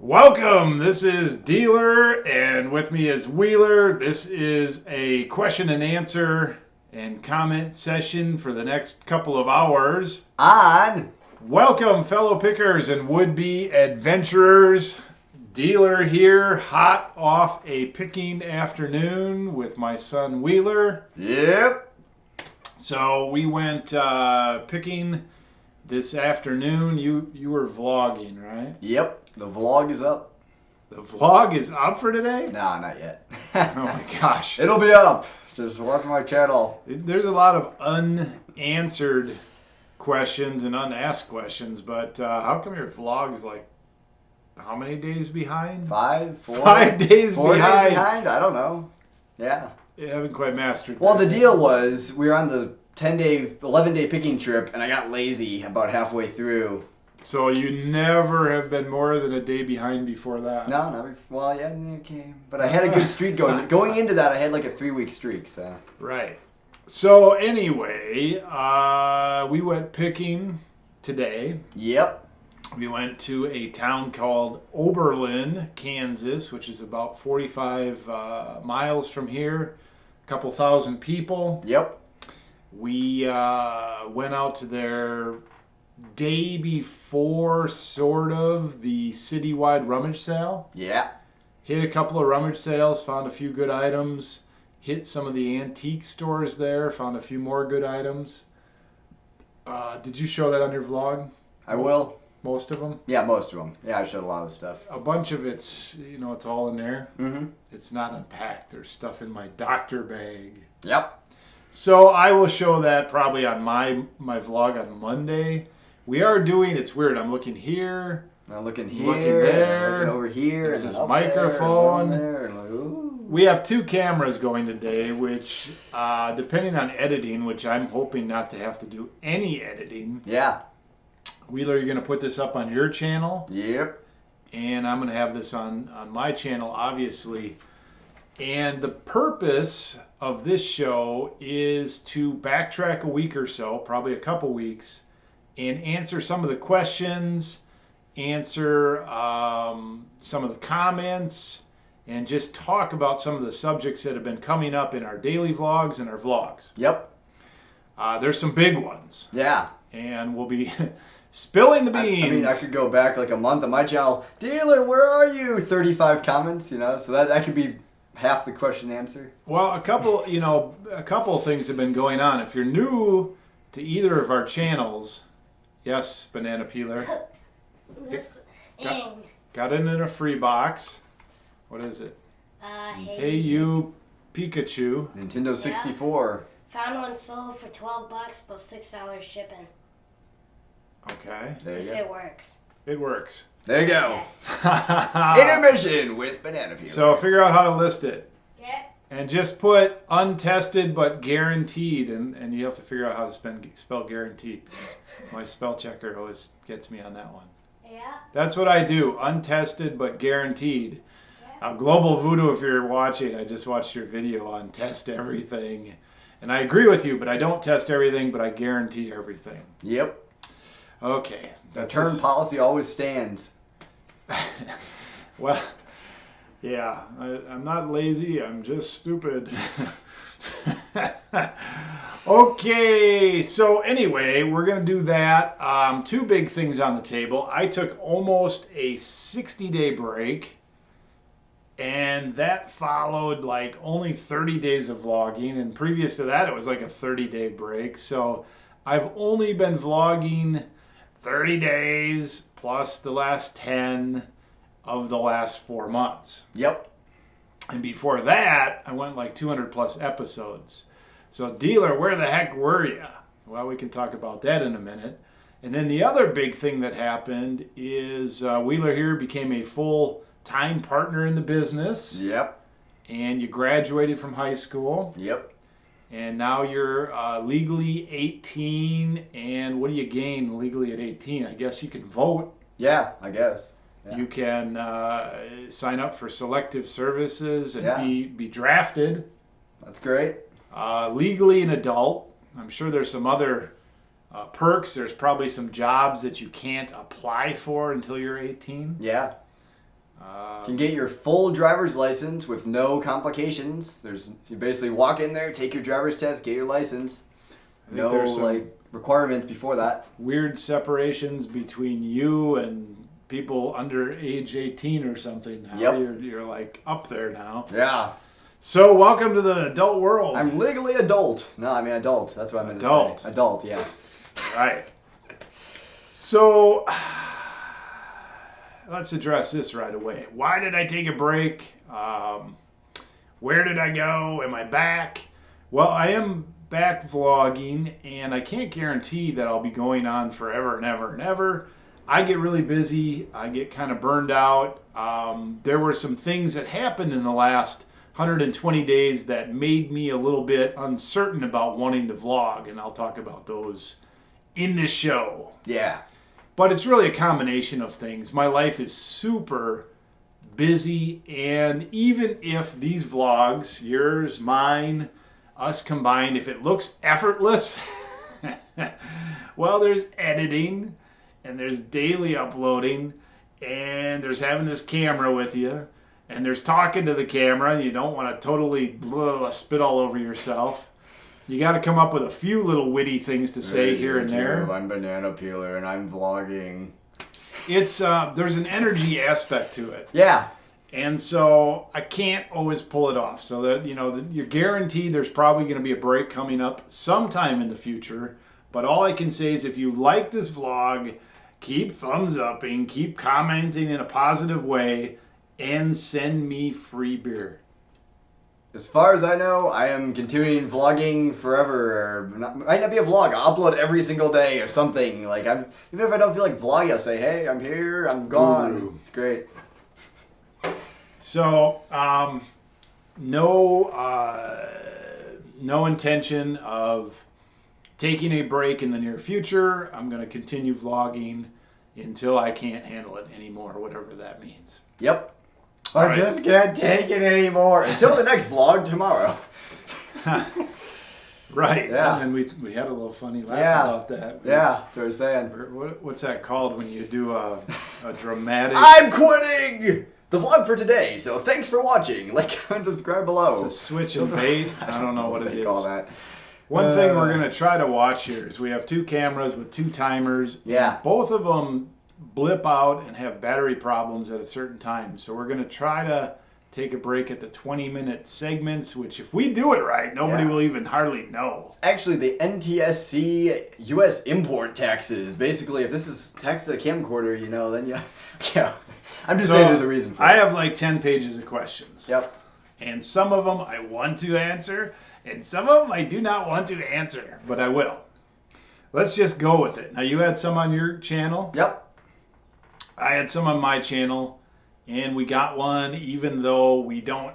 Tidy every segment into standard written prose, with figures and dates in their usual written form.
Welcome. This is Dealer, and with me is Wheeler. This is a question and answer and comment session for the next couple of hours. On. Welcome, fellow pickers and would-be adventurers. Dealer here, hot off a picking afternoon with my son Wheeler. Yep. So we went picking this afternoon. You were vlogging, right? Yep. The vlog is up. The vlog is up for today? Nah, not yet. Oh my gosh. It'll be up. Just watch my channel. There's a lot of unanswered questions and unasked questions, but how come your vlog is like how many days behind? 5 days four behind. days behind? I don't know. Yeah. You haven't quite mastered Well, that. the deal was we were on the 11-day picking trip, and I got lazy about halfway through. So you never have been more than a day behind before that? No, well, yeah, okay. But I had a good streak going. Going into that, I had like a 3-week streak, so. Right. So anyway, we went picking today. Yep. We went to a town called Oberlin, Kansas, which is about 45 miles from here. A couple thousand people. Yep. We went out to their day before, sort of, the citywide rummage sale. Yeah. Hit a couple of rummage sales, found a few good items. Hit some of the antique stores there, found a few more good items. Did you show that on your vlog? I will. Most of them? Yeah, most of them. Yeah, I showed a lot of stuff. A bunch of it's, it's all in there. Mm-hmm. It's not unpacked. There's stuff in my doctor bag. Yep. So I will show that probably on my vlog on Monday. We are doing, it's weird, I'm looking here. I'm looking here, looking there. I'm looking over here, There's and this up microphone. there, and like, ooh. We have 2 cameras going today, which, depending on editing, which I'm hoping not to have to do any editing. Yeah. Wheeler, you're going to put this up on your channel. Yep. And I'm going to have this on my channel, obviously. And the purpose of this show is to backtrack a week or so, probably a couple weeks, and answer some of the questions, answer some of the comments, and just talk about some of the subjects that have been coming up in our daily vlogs and our vlogs. Yep. There's some big ones, Yeah. and we'll be spilling the beans. I mean, I could go back like a month on my channel. Dealer, where are you? 35 comments, so that could be half the question answer. Well, a couple of things have been going on. If you're new to either of our channels, yes, Banana Peeler, got it in a free box. What is it? Hey You Pikachu. Nintendo 64. Found one sold for $12 plus $6 shipping. Okay. There you Yes, go. it works. It works. There you go. Okay. Intermission with Banana Peel. So figure out how to list it. Yeah. And just put untested but guaranteed, and you have to figure out how to spell guaranteed. My spell checker always gets me on that one. Yeah. That's what I do, untested but guaranteed. Global Voodoo, if you're watching, I just watched your video on test everything. And I agree with you, but I don't test everything, but I guarantee everything. Yep. Okay. Return policy always stands. Well, yeah, I'm not lazy, I'm just stupid. Okay, so anyway, we're going to do that. 2 big things on the table. I took almost a 60-day break, and that followed like only 30 days of vlogging, and previous to that, it was like a 30-day break. So I've only been vlogging 30 days plus the last 10 of the last 4 months. Yep. And before that, I went like 200 plus episodes. So, Dealer, where the heck were you? Well, we can talk about that in a minute. And then the other big thing that happened is Wheeler here became a full-time partner in the business. Yep. And you graduated from high school. Yep. And now you're legally 18. And what do you gain legally at 18? I guess you can vote. Yeah, I guess. Yeah. You can sign up for selective services and Yeah. be drafted. That's great. Legally an adult. I'm sure there's some other perks. There's probably some jobs that you can't apply for until you're 18. Yeah. You can get your full driver's license with no complications. You basically walk in there, take your driver's test, get your license. I think No there's some requirements before that. weird separations between you and people under age 18 or something now. Yep. You're like up there now. Yeah. So welcome to the adult world. I'm legally adult. No, I mean adult. That's what I meant Adult. to say. Adult, yeah. Right. So let's address this right away. Why did I take a break? Where did I go? Am I back? Well, I am back vlogging, and I can't guarantee that I'll be going on forever and ever and ever. I get really busy. I get kind of burned out. There were some things that happened in the last 120 days that made me a little bit uncertain about wanting to vlog, and I'll talk about those in this show. Yeah. But it's really a combination of things. My life is super busy, and even if these vlogs, yours, mine, us combined, if it looks effortless, well, there's editing, and there's daily uploading, and there's having this camera with you, and there's talking to the camera, and you don't want to totally spit all over yourself. You got to come up with a few little witty things to say here and there. I'm Banana Peeler and I'm vlogging. It's there's an energy aspect to it, Yeah. and so I can't always pull it off. So that you're guaranteed there's probably going to be a break coming up sometime in the future. But all I can say is if you like this vlog, keep thumbs upping, keep commenting in a positive way, and send me free beer. As far as I know, I am continuing vlogging forever. Might not be a vlog. I'll upload every single day or something. Like even if I don't feel like vlogging, I'll say, "Hey, I'm here. I'm gone." Guru. It's great. So no intention of taking a break in the near future. I'm going to continue vlogging until I can't handle it anymore, whatever that means. Yep. All I right. just can't take it anymore. Until the next vlog tomorrow. Right. Yeah. And we had a little funny laugh Yeah. about that. Yeah, that's what I'm saying. What's that called when you do a dramatic? I'm quitting the vlog for today. So thanks for watching. Like, comment, subscribe below. It's a switch and bait. I don't know what it They is. call that. One thing we're going to try to watch here is we have two cameras with two timers. Yeah. And both of them blip out and have battery problems at a certain time. So we're going to try to take a break at the 20-minute segments, which if we do it right, nobody Yeah. will even hardly know. Actually, the NTSC U.S. import taxes. Basically, if this is taxed to a camcorder, then yeah. I'm just saying there's a reason for it. I have like 10 pages of questions. Yep. And some of them I want to answer, and some of them I do not want to answer, but I will. Let's just go with it. Now, you had some on your channel. Yep. I had some on my channel, and we got one even though we don't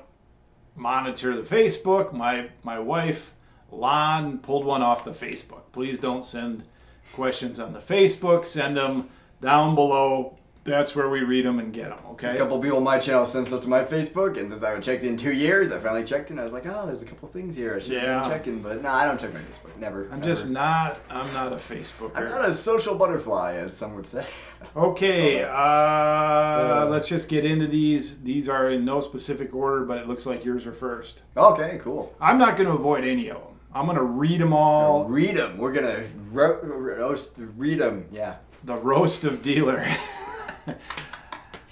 monitor the Facebook. My wife, Lon, pulled one off the Facebook. Please don't send questions on the Facebook. Send them down below. That's where we read them and get them, A okay? couple people on my channel sent stuff to my Facebook, and since I haven't checked in 2 years, I finally checked in. I was like, oh, there's a couple things here I should Yeah. be checking, but no, I don't check my Facebook. Never. I'm ever. not a Facebooker. I'm not a social butterfly, as some would say. Okay, let's just get into these. These are in no specific order, but it looks like yours are first. Okay, cool. I'm not going to avoid any of them. I'm going to read them all. Read them. We're gonna read them. Yeah. The roast of dealer.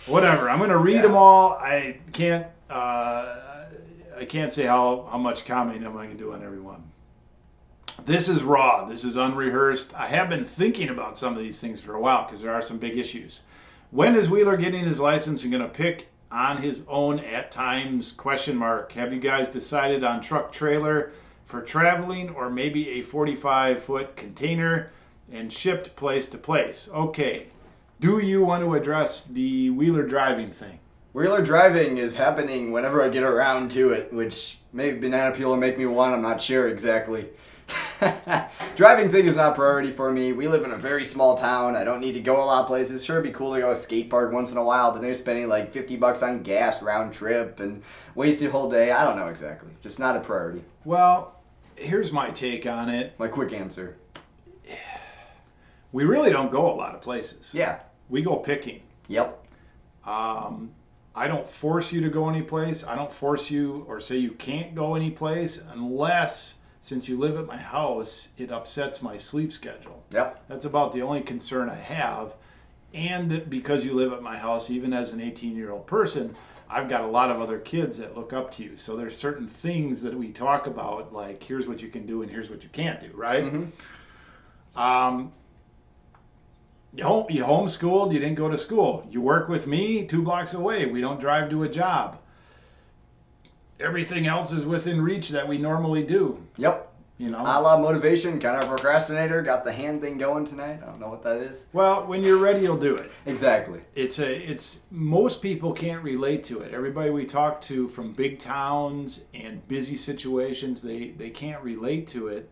Whatever. I'm going to read them all. I can't say how much commenting am I going to do on every one. This is raw. This is unrehearsed. I have been thinking about some of these things for a while because there are some big issues. When is Wheeler getting his license and going to pick on his own at times? ? Have you guys decided on truck trailer for traveling or maybe a 45-foot container and shipped place to place? Okay. Do you want to address the Wheeler driving thing? Wheeler driving is happening whenever I get around to it, which maybe Banana Peel will make me want. I'm not sure exactly. Driving thing is not a priority for me. We live in a very small town. I don't need to go a lot of places. Sure, it'd be cool to go to a skate park once in a while, but they're spending like $50 on gas round trip and wasted whole day. I don't know exactly. Just not a priority. Well, here's my take on it. My quick answer. We really don't go a lot of places. Yeah. We go picking. Yep. I don't force you to go anyplace. I don't force you or say you can't go anyplace unless, since you live at my house, it upsets my sleep schedule. Yep. That's about the only concern I have. And that because you live at my house, even as an 18-year-old person, I've got a lot of other kids that look up to you. So there's certain things that we talk about, like here's what you can do and here's what you can't do, right? You homeschooled, you didn't go to school. You work with me 2 blocks away. We don't drive to a job. Everything else is within reach that we normally do. Yep. You know? A la motivation, kind of procrastinator. Got the hand thing going tonight. I don't know what that is. Well, when you're ready, you'll do it. Exactly. It's most people can't relate to it. Everybody we talk to from big towns and busy situations, they can't relate to it.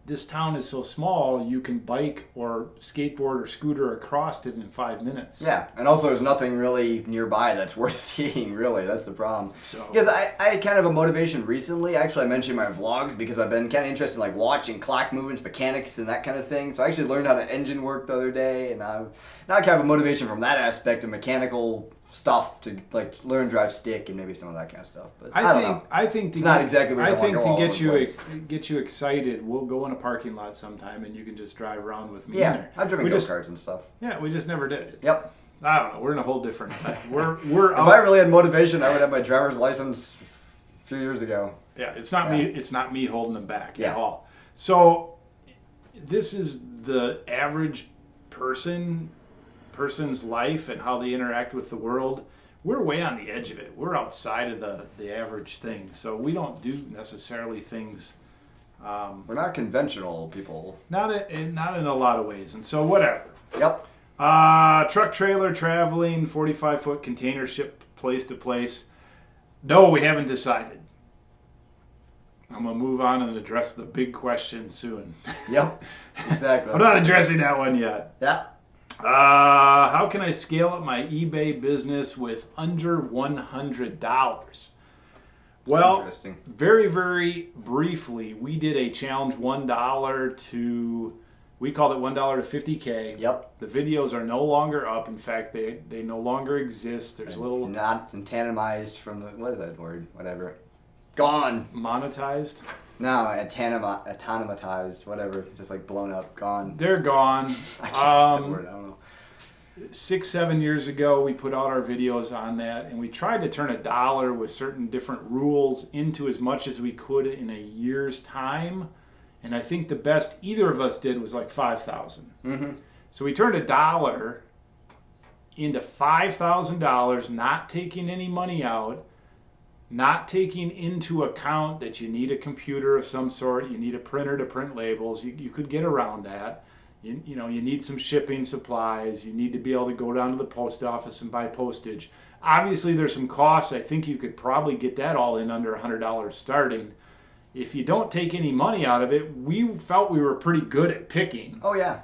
This town is so small, you can bike or skateboard or scooter across it in 5 minutes. Yeah, and also there's nothing really nearby that's worth seeing, really. That's the problem. So- Because I had kind of a motivation recently. Actually, I mentioned my vlogs because I've been kind of interested in like watching clock movements, mechanics, and that kind of thing. So I actually learned how the engine worked the other day, and now I kind of have a motivation from that aspect of mechanical stuff to like learn to drive stick and maybe some of that kind of stuff. But I don't know. I think to It's not exactly where I wanna go all over the place. get you excited, we'll go in a parking lot sometime and you can just drive around with me in Yeah, there. I've driven We just- go-karts and stuff. Yeah, we just never did it. Yep. I don't know. We're in a whole different. We're If I really had motivation, I would have my driver's license a few years ago. Yeah, it's not me. It's not me holding them back Yeah. at all. So this is the average person's life and how they interact with the world. We're way on the edge of it. We're outside of the average thing. So we don't do necessarily things. We're not conventional people. Not in a lot of ways. And so whatever. Yep. Truck trailer traveling, 45-foot container ship place to place. No, we haven't decided. I'm going to move on and address the big question soon. Yep. Exactly. I'm not addressing that one yet. Yeah. How can I scale up my eBay business with under $100? Well, Interesting. very, very briefly, we did a challenge $1 to, we called it $1 to 50K. Yep. The videos are no longer up. In fact, they no longer exist. There's a little Not anonymized from the, what is that word? Whatever. Gone. monetized. No, autonomatized, whatever. Just like blown up, gone. They're gone. I can't say that word, I don't know. 6-7 years ago, we put out our videos on that, and we tried to turn $1 with certain different rules into as much as we could in a year's time. And I think the best either of us did was like 5,000. Mm-hmm. So we turned $1 into $5,000, not taking any money out, not taking into account that you need a computer of some sort, you need a printer to print labels. You could get around that. You know, you need some shipping supplies. You need to be able to go down to the post office and buy postage. Obviously, there's some costs. I think you could probably get that all in under $100 starting. If you don't take any money out of it, we felt we were pretty good at picking. Oh, yeah.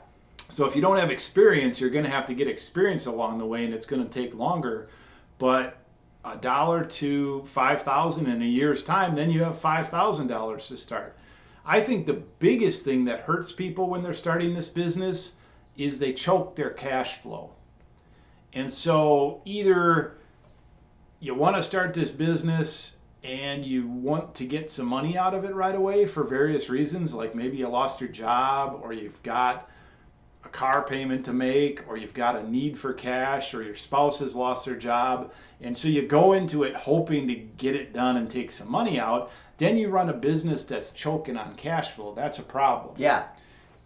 So if you don't have experience, you're going to have to get experience along the way, and it's going to take longer. But $1 to $5,000 in a year's time, then you have $5,000 to start. I think the biggest thing that hurts people when they're starting this business is they choke their cash flow. And so either you want to start this business and you want to get some money out of it right away for various reasons, like maybe you lost your job, or you've got a car payment to make, or you've got a need for cash, or your spouse has lost their job. And so you go into it hoping to get it done and take some money out. Then you run a business that's choking on cash flow. That's a problem. Yeah.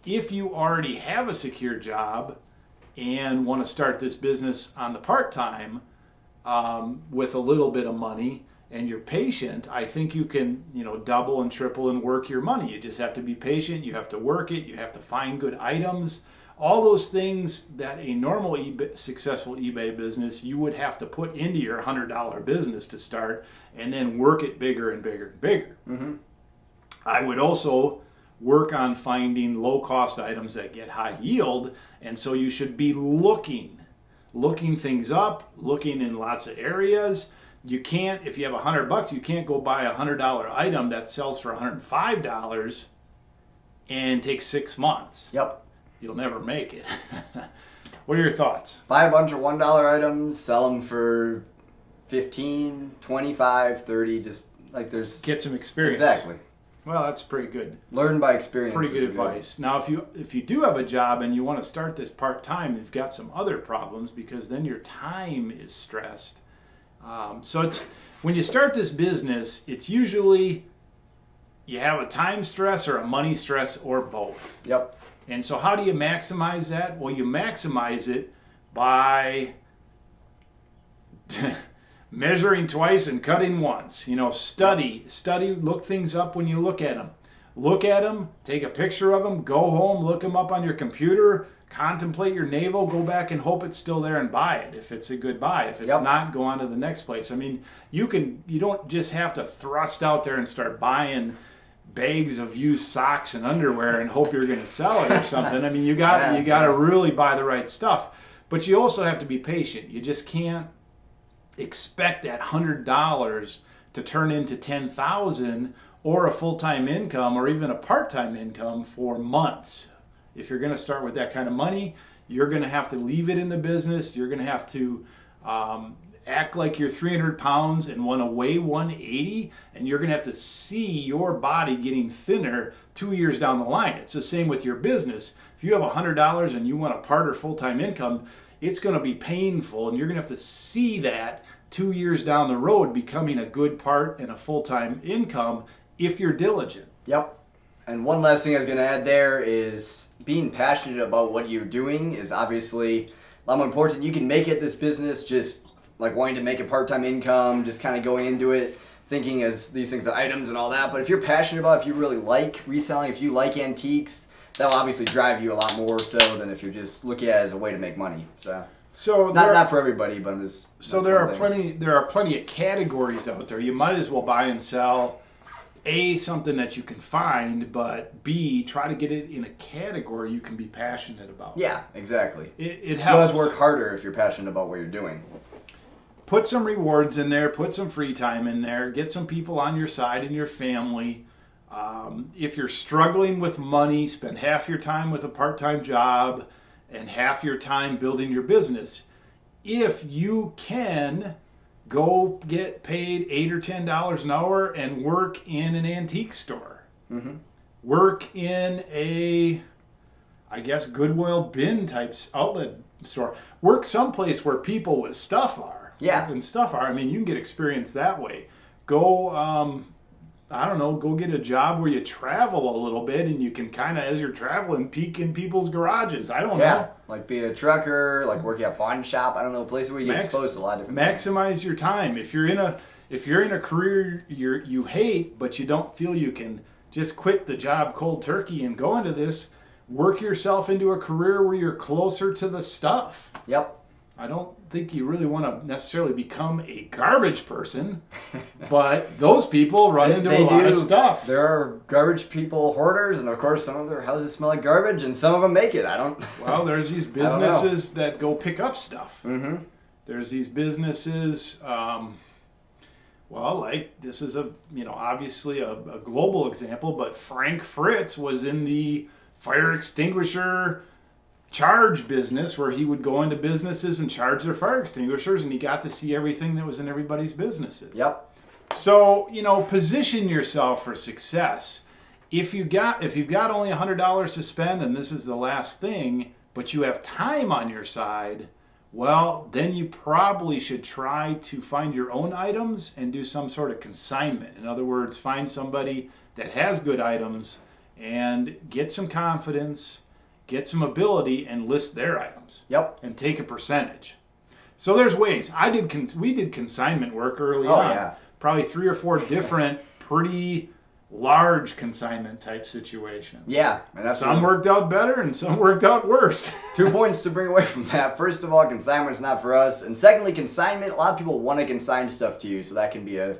If you already have a secure job and want to start this business on the part-time with a little bit of money, and you're patient, I think you can, double and triple and work your money. You just have to be patient. You have to work it. You have to find good items. All those things that a normal successful eBay business, you would have to put into your $100 business to start, and then work it bigger and bigger and bigger. Mm-hmm. I would also work on finding low-cost items that get high yield, and so you should be looking things up, looking in lots of areas. You can't, if you have $100, you can't go buy a $100 item that sells for $105 and takes 6 months. Yep. You'll never make it. What are your thoughts? Buy a bunch of $1 items, sell them for 15, 25, 30, just like there's... Get some experience. Exactly. Well, that's pretty good. Learn by experience. Pretty good advice. Now, if you do have a job and you want to start this part-time, you've got some other problems because then your time is stressed. So it's when you start this business, it's usually you have a time stress or a money stress or both. Yep. And so how do you maximize that? Well, you maximize it by measuring twice and cutting once. Study, look things up when you look at them. Look at them, take a picture of them, go home, look them up on your computer, contemplate your navel, go back and hope it's still there and buy it if it's a good buy. If it's not, go on to the next place. I mean, you don't just have to thrust out there and start buying bags of used socks and underwear and hope you're going to sell it or something. I mean, you got to really buy the right stuff. But you also have to be patient. You just can't expect that $100 to turn into $10,000 or a full-time income or even a part-time income for months. If you're going to start with that kind of money, you're going to have to leave it in the business. You're going to have to act like you're 300 pounds and want to weigh 180, and you're going to have to see your body getting thinner 2 years down the line. It's the same with your business. If you have $100 and you want a part or full-time income, it's going to be painful, and you're going to have to see that 2 years down the road becoming a good part and a full-time income if you're diligent. Yep. And one last thing I was going to add there is being passionate about what you're doing is obviously a lot more important. You can make it this business just like wanting to make a part-time income, just kind of going into it thinking as these things are items and all that. But if you're passionate about it, if you really like reselling, if you like antiques, that'll obviously drive you a lot more so than if you're just looking at it as a way to make money. So not for everybody, but I'm just... So there are plenty of categories out there. You might as well buy and sell A, something that you can find, but B, try to get it in a category you can be passionate about. Yeah, exactly. It helps. You always work harder if you're passionate about what you're doing. Put some rewards in there, put some free time in there, get some people on your side in your family. If you're struggling with money, spend half your time with a part-time job and half your time building your business. If you can, go get paid $8 or $10 an hour and work in an antique store. Mm-hmm. Work in a, Goodwill bin types outlet store. Work someplace where people with stuff are. Yeah. And stuff are. I mean, you can get experience that way. Go, go get a job where you travel a little bit and you can kind of, as you're traveling, peek in people's garages. I don't know. Yeah, like be a trucker, like working at a pawn shop. I don't know, a place where you get exposed to a lot of different things. Maximize your time. If you're in a career you hate, but you don't feel you can just quit the job cold turkey and go into this, work yourself into a career where you're closer to the stuff. Yep. I don't think you really want to necessarily become a garbage person, but those people run into a lot of stuff. There are garbage people, hoarders, and of course some of their houses smell like garbage, and some of them make it. Well, there's these businesses that go pick up stuff. Mm-hmm. There's these businesses. This is obviously a global example, but Frank Fritz was in the fire extinguisher charge business where he would go into businesses and charge their fire extinguishers, and he got to see everything that was in everybody's businesses. Yep. So, position yourself for success. If you've got only $100 to spend and this is the last thing, but you have time on your side, well, then you probably should try to find your own items and do some sort of consignment. In other words, find somebody that has good items and get some confidence, get some ability, and list their items. Yep. And take a percentage. So there's ways. We did consignment work early on. Yeah. Probably 3 or 4 different pretty large consignment type situations. Yeah. And some worked out better and some worked out worse. 2 points to bring away from that. First of all, consignment's not for us. And secondly, consignment, a lot of people want to consign stuff to you, so that can be a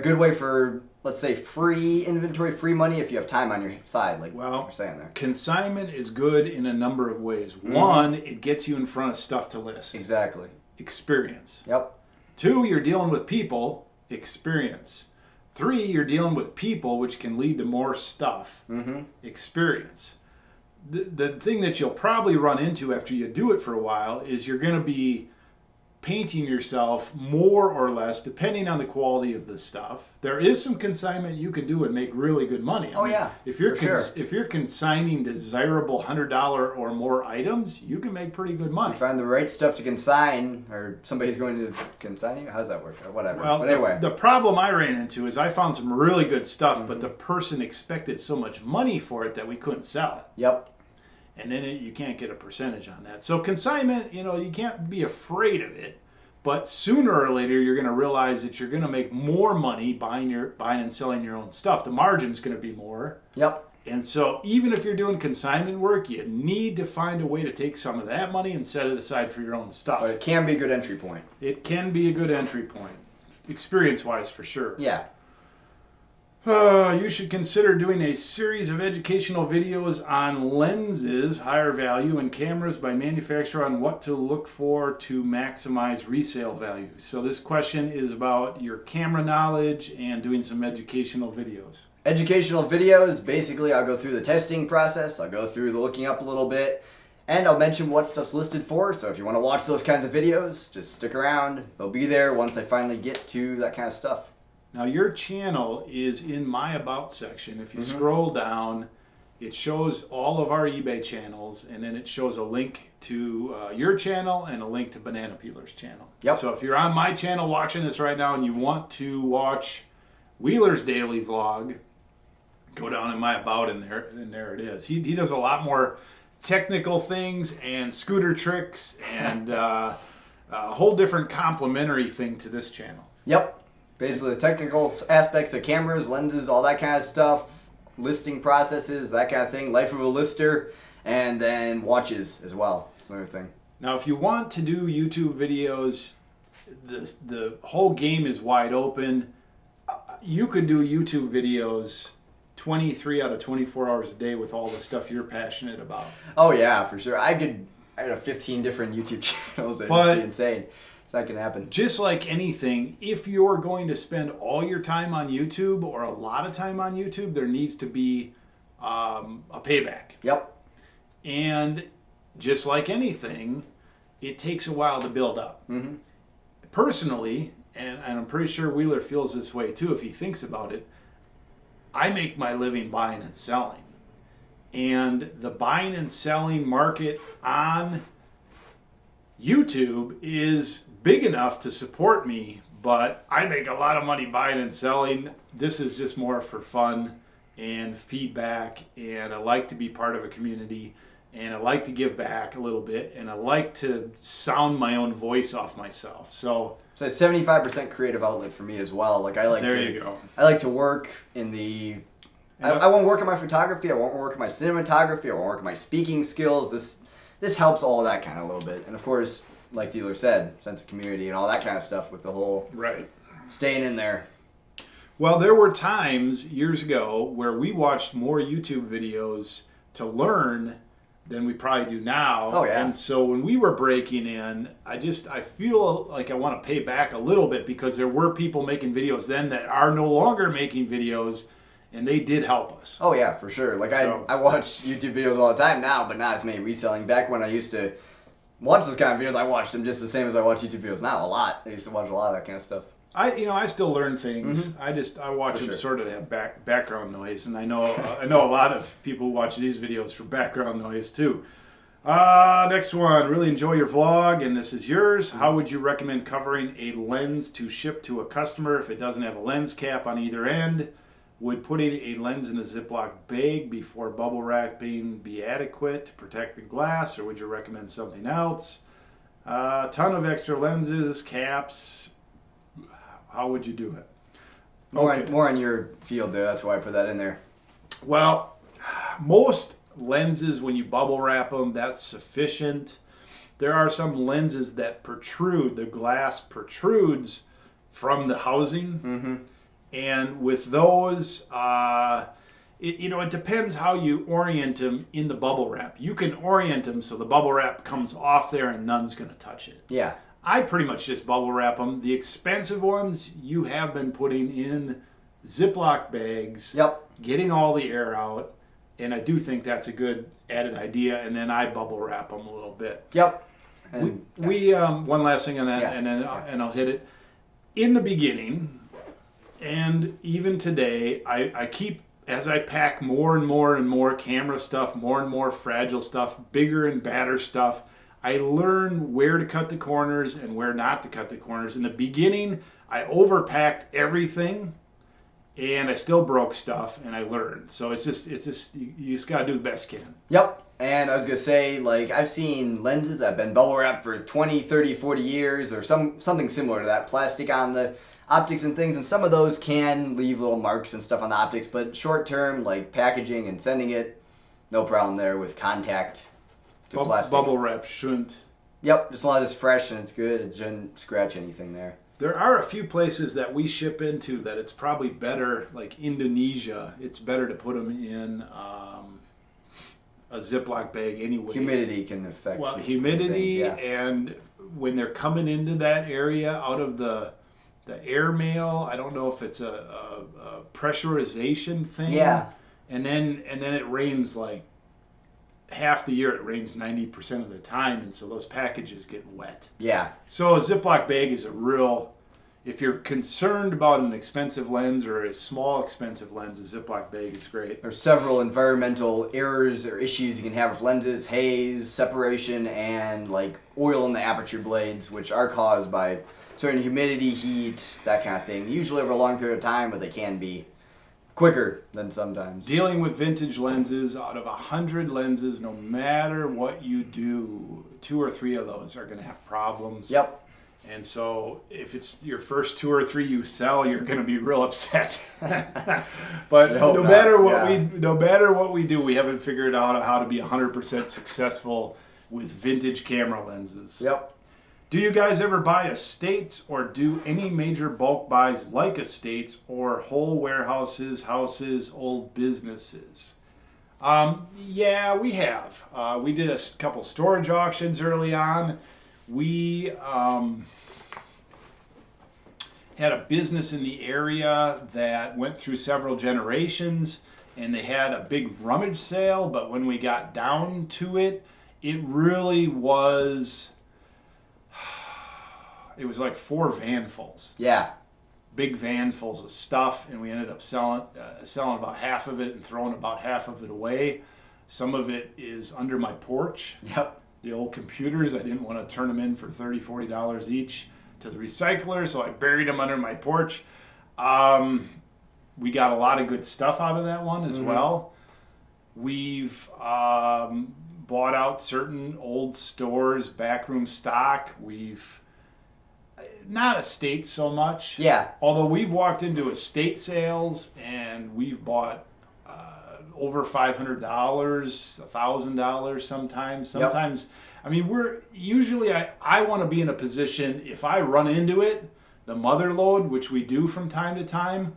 good way for, let's say, free inventory, free money if you have time on your side, like you're saying there. Consignment is good in a number of ways. Mm-hmm. 1, it gets you in front of stuff to list. Exactly. Experience. Yep. 2, you're dealing with people. Experience. 3, you're dealing with people, which can lead to more stuff. Mm-hmm. Experience. the thing that you'll probably run into after you do it for a while is you're going to be painting yourself more or less depending on the quality of the stuff. There is some consignment you can do and make really good money. Oh, yeah, if you're for sure. if you're consigning desirable $100 or more items, you can make pretty good money. Find the right stuff to consign, or somebody's going to consign you. How's that work? Or whatever. Well, but anyway, the problem I ran into is I found some really good stuff, but the person expected so much money for it that we couldn't sell it. yep. And then you can't get a percentage on that. So consignment, you can't be afraid of it, but sooner or later you're going to realize that you're going to make more money buying and selling your own stuff. The margin's going to be more. Yep. And so even if you're doing consignment work, you need to find a way to take some of that money and set it aside for your own stuff. But it can be a good entry point. It can be a good entry point, experience-wise for sure. Yeah. You should consider doing a series of educational videos on lenses, higher value, and cameras by manufacturer on what to look for to maximize resale value. So this question is about your camera knowledge and doing some educational videos. Educational videos, basically I'll go through the testing process, I'll go through the looking up a little bit, and I'll mention what stuff's listed for. So if you want to watch those kinds of videos, just stick around. They'll be there once I finally get to that kind of stuff. Now your channel is in my About section. If you scroll down, it shows all of our eBay channels, and then it shows a link to your channel and a link to Banana Peeler's channel. Yep. So if you're on my channel watching this right now and you want to watch Wheeler's daily vlog, go down in my About, and there it is. He does a lot more technical things and scooter tricks and a whole different complementary thing to this channel. Yep. Basically the technical aspects of cameras, lenses, all that kind of stuff, listing processes, that kind of thing, life of a lister, and then watches as well. It's another thing. Now, if you want to do YouTube videos, the whole game is wide open. You could do YouTube videos 23 out of 24 hours a day with all the stuff you're passionate about. Oh yeah, for sure. I have 15 different YouTube channels. That'd just be insane. It's not going to happen. Just like anything, if you're going to spend all your time on YouTube or a lot of time on YouTube, there needs to be a payback. Yep. And just like anything, it takes a while to build up. Mm-hmm. Personally, and I'm pretty sure Wheeler feels this way too if he thinks about it, I make my living buying and selling. And the buying and selling market on YouTube is big enough to support me, but I make a lot of money buying and selling. This is just more for fun and feedback, and I like to be part of a community, and I like to give back a little bit, and I like to sound my own voice off myself. So it's 75% creative outlet for me as well. Like I like to work in the I won't work on my photography, I won't work on my cinematography, I won't work on my speaking skills. This helps all of that kind of a little bit. And of course, like Dealer said, sense of community and all that kind of stuff with the whole staying in there. Well, there were times years ago where we watched more YouTube videos to learn than we probably do now. Oh, yeah. And so when we were breaking in, I feel like I want to pay back a little bit because there were people making videos then that are no longer making videos, and they did help us. Oh, yeah, for sure. Like, I watch YouTube videos all the time now, but not as many reselling. Back when I used to watch those kind of videos, I watched them just the same as I watch YouTube videos now, a lot. I used to watch a lot of that kind of stuff. I still learn things. Mm-hmm. I watch them sort of to have background noise, and I know a lot of people who watch these videos for background noise too. Next one. Really enjoy your vlog, and this is yours. How would you recommend covering a lens to ship to a customer if it doesn't have a lens cap on either end? Would putting a lens in a Ziploc bag before bubble wrapping be adequate to protect the glass, or would you recommend something else? Ton of extra lenses, caps. How would you do it? More on your field there. That's why I put that in there. Well, most lenses, when you bubble wrap them, that's sufficient. There are some lenses that protrude. The glass protrudes from the housing. Mm-hmm. And with those, it depends how you orient them in the bubble wrap. You can orient them so the bubble wrap comes off there and none's going to touch it. Yeah. I pretty much just bubble wrap them. The expensive ones you have been putting in Ziploc bags, Yep. getting all the air out, And I do think that's a good added idea. And then I bubble wrap them a little bit. Yep. We one last thing on that, Yeah. and then I'll hit it. In the beginning, and even today, I keep, as I pack more and more and more camera stuff, more and more fragile stuff, bigger and badder stuff, I learn where to cut the corners and where not to cut the corners. In the beginning, I overpacked everything, and I still broke stuff, and I learned. So it's just you just gotta do the best you can. Yep. And I was going to say, like, I've seen lenses that have been bubble wrapped for 20, 30, 40 years or something similar to that. Plastic on the optics and things. And some of those can leave little marks and stuff on the optics. But short term, like packaging and sending it, no problem there with contact to plastic. Bubble wrap shouldn't. Yep. As long as it's fresh and it's good, it shouldn't scratch anything there. There are a few places that we ship into that it's probably better, like Indonesia, it's better to put them in a Ziploc bag anyway. Humidity can affect Well, some humidity, things, yeah. and when they're coming into that area out of the airmail, I don't know if it's a pressurization thing. Yeah. And then it rains like half the year. It rains 90% of the time, and so those packages get wet. Yeah. So a Ziploc bag is a real. If you're concerned about an expensive lens or a small expensive lens, a Ziploc bag is great. There's several environmental errors or issues you can have with lenses, haze, separation, and like oil in the aperture blades, which are caused by certain humidity, heat, that kind of thing. Usually over a long period of time, but they can be quicker than sometimes. Dealing with vintage lenses, out of 100 lenses, no matter what you do, 2 or 3 of those are going to have problems. Yep. And so if it's your first 2 or 3 you sell, you're going to be real upset. But no matter what we do, we haven't figured out how to be 100% successful with vintage camera lenses. Yep. Do you guys ever buy estates or do any major bulk buys like estates or whole warehouses, houses, old businesses? Yeah, we have. We did a couple storage auctions early on. We had a business in the area that went through several generations, and they had a big rummage sale, but when we got down to it, it really was, it was like 4 vanfuls. Yeah. Big vanfuls of stuff, and we ended up selling about half of it and throwing about half of it away. Some of it is under my porch. Yep. The old computers, I didn't want to turn them in for $30, $40 each to the recycler, so I buried them under my porch. We got a lot of good stuff out of that one as well. We've bought out certain old stores, backroom stock. We've not estate so much. Yeah. Although we've walked into estate sales and we've bought over $500, $1,000 sometimes. Sometimes, I mean, I want to be in a position, if I run into it, the mother lode, which we do from time to time,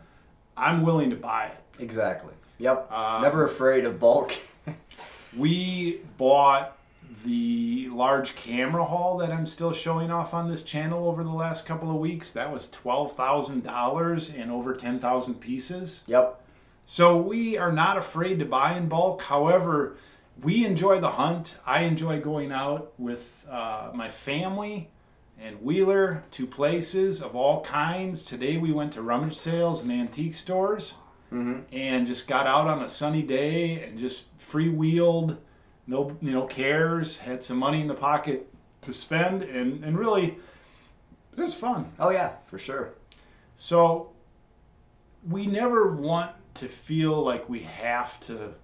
I'm willing to buy it. Exactly. Yep. Never afraid of bulk. We bought the large camera haul that I'm still showing off on this channel over the last couple of weeks. That was $12,000 and over 10,000 pieces. Yep. So we are not afraid to buy in bulk. However, we enjoy the hunt. I enjoy going out with my family and Wheeler to places of all kinds. Today we went to rummage sales and antique stores and just got out on a sunny day and just freewheeled. No cares. Had some money in the pocket to spend and really, it was fun. Oh yeah, for sure. So we never want to feel like we have to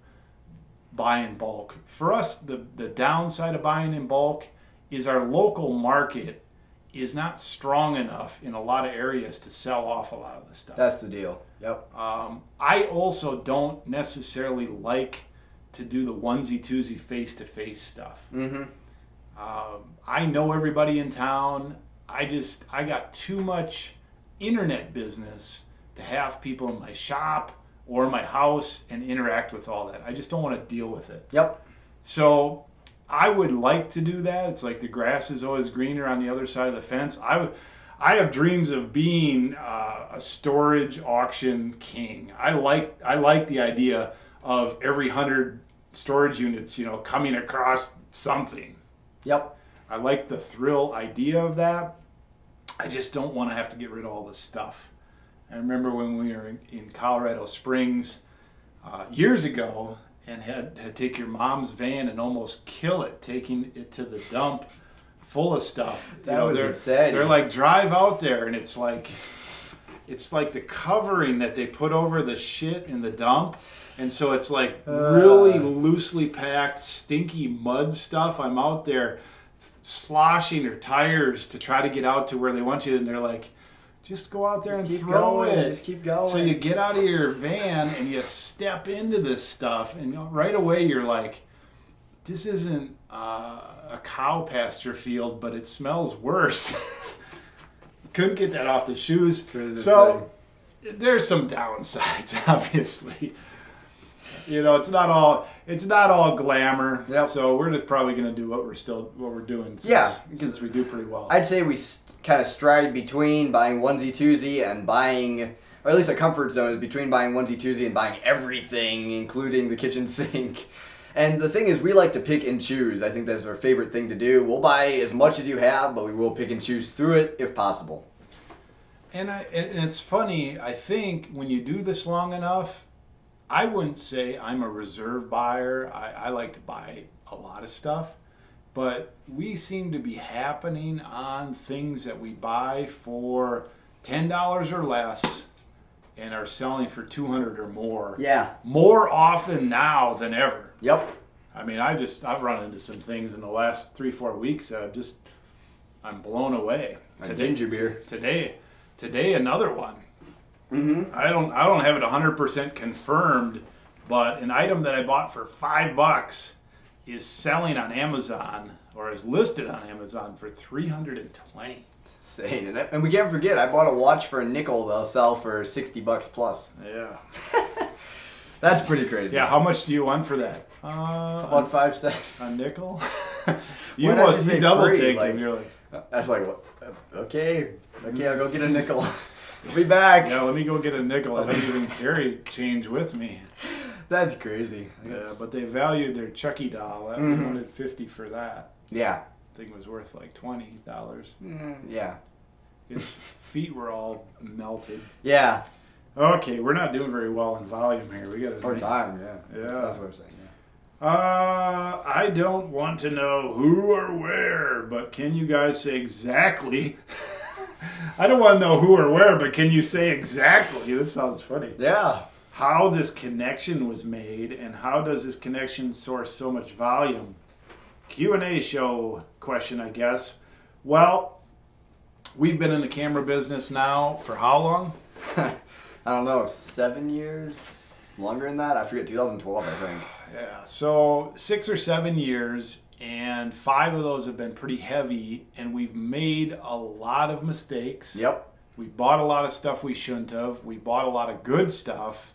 buy in bulk. For us, the downside of buying in bulk is our local market is not strong enough in a lot of areas to sell off a lot of the stuff. That's the deal. Yep. I also don't necessarily like to do the onesie-twosie face-to-face stuff. I know everybody in town. I got too much internet business to have people in my shop or my house and interact with all that. I just don't want to deal with it. Yep. So I would like to do that. It's like the grass is always greener on the other side of the fence. I have dreams of being a storage auction king. I like the idea of every 100 storage units, coming across something. Yep. I like the thrill idea of that. I just don't want to have to get rid of all this stuff. I remember when we were in Colorado Springs years ago and had to take your mom's van and almost kill it, taking it to the dump full of stuff. That was insane. They're like, drive out there, and it's like the covering that they put over the shit in the dump. And so it's like really loosely packed, stinky mud stuff. I'm out there sloshing their tires to try to get out to where they want you, and they're like, just go out there and throw it. Just keep going. So you get out of your van and you step into this stuff, and right away you're like, this isn't a cow pasture field, but it smells worse. Couldn't get that off the shoes. So there's some downsides, obviously. It's not all glamour. Yep. So we're just probably going to do what we're doing since we do pretty well. I'd say we kind of stride between buying onesie twosie and buying, or at least a comfort zone is between buying onesie twosie and buying everything, including the kitchen sink. And the thing is, we like to pick and choose. I think that's our favorite thing to do. We'll buy as much as you have, but we will pick and choose through it if possible. And it's funny, I think when you do this long enough, I wouldn't say I'm a reserve buyer. I like to buy a lot of stuff. But we seem to be happening on things that we buy for $10 or less and are selling for $200 or more. Yeah. More often now than ever. Yep. I mean, I've run into some things in the last 3-4 weeks that I'm blown away. Ginger beer. Today another one. Mm-hmm. I don't have it 100% confirmed, but an item that I bought for $5 is selling on Amazon, or is listed on Amazon for $320. Insane. And we can't forget, I bought a watch for a nickel they'll sell for $60 plus. Yeah. That's pretty crazy. Yeah, how much do you want for that? About 5 cents. A nickel? Why you not must just say double free? take Like, them. You're like, that's like, what? Okay, I'll go get a nickel. We'll be back. yeah, let me go get a nickel. I don't even carry change with me. That's crazy. Yeah, but they valued their Chucky doll. I wanted $50 for that. Yeah. Thing was worth like $20. Yeah. His feet were all melted. Yeah. Okay, we're not doing very well in volume here. We got Or time, yeah. Yeah. That's what I'm saying, yeah. I don't want to know who or where, but can you guys say exactly? I don't want to know who or where, but can you say exactly? This sounds funny. Yeah. How this connection was made, and how does this connection source so much volume? Q&A show question, I guess. Well, we've been in the camera business now for how long? I don't know, 7 years? Longer than that? I forget, 2012, I think. Yeah, so 6 or 7 years, and 5 of those have been pretty heavy, and we've made a lot of mistakes. Yep. We bought a lot of stuff we shouldn't have. We bought a lot of good stuff.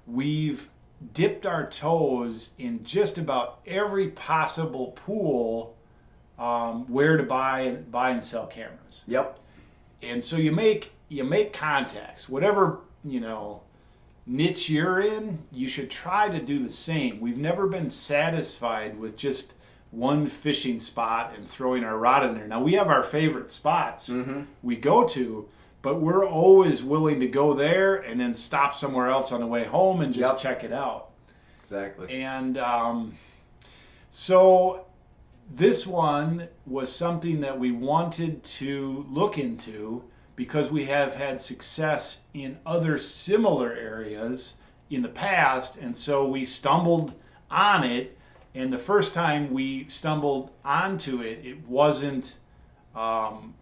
We've dipped our toes in just about every possible pool where to buy and sell cameras. Yep. And so you make contacts. Whatever, niche you're in, you should try to do the same. We've never been satisfied with just one fishing spot and throwing our rod in there. Now, we have our favorite spots we go to, but we're always willing to go there and then stop somewhere else on the way home and just check it out. Exactly. And so this one was something that we wanted to look into because we have had success in other similar areas in the past, and so we stumbled on it. And the first time we stumbled onto it, it wasn't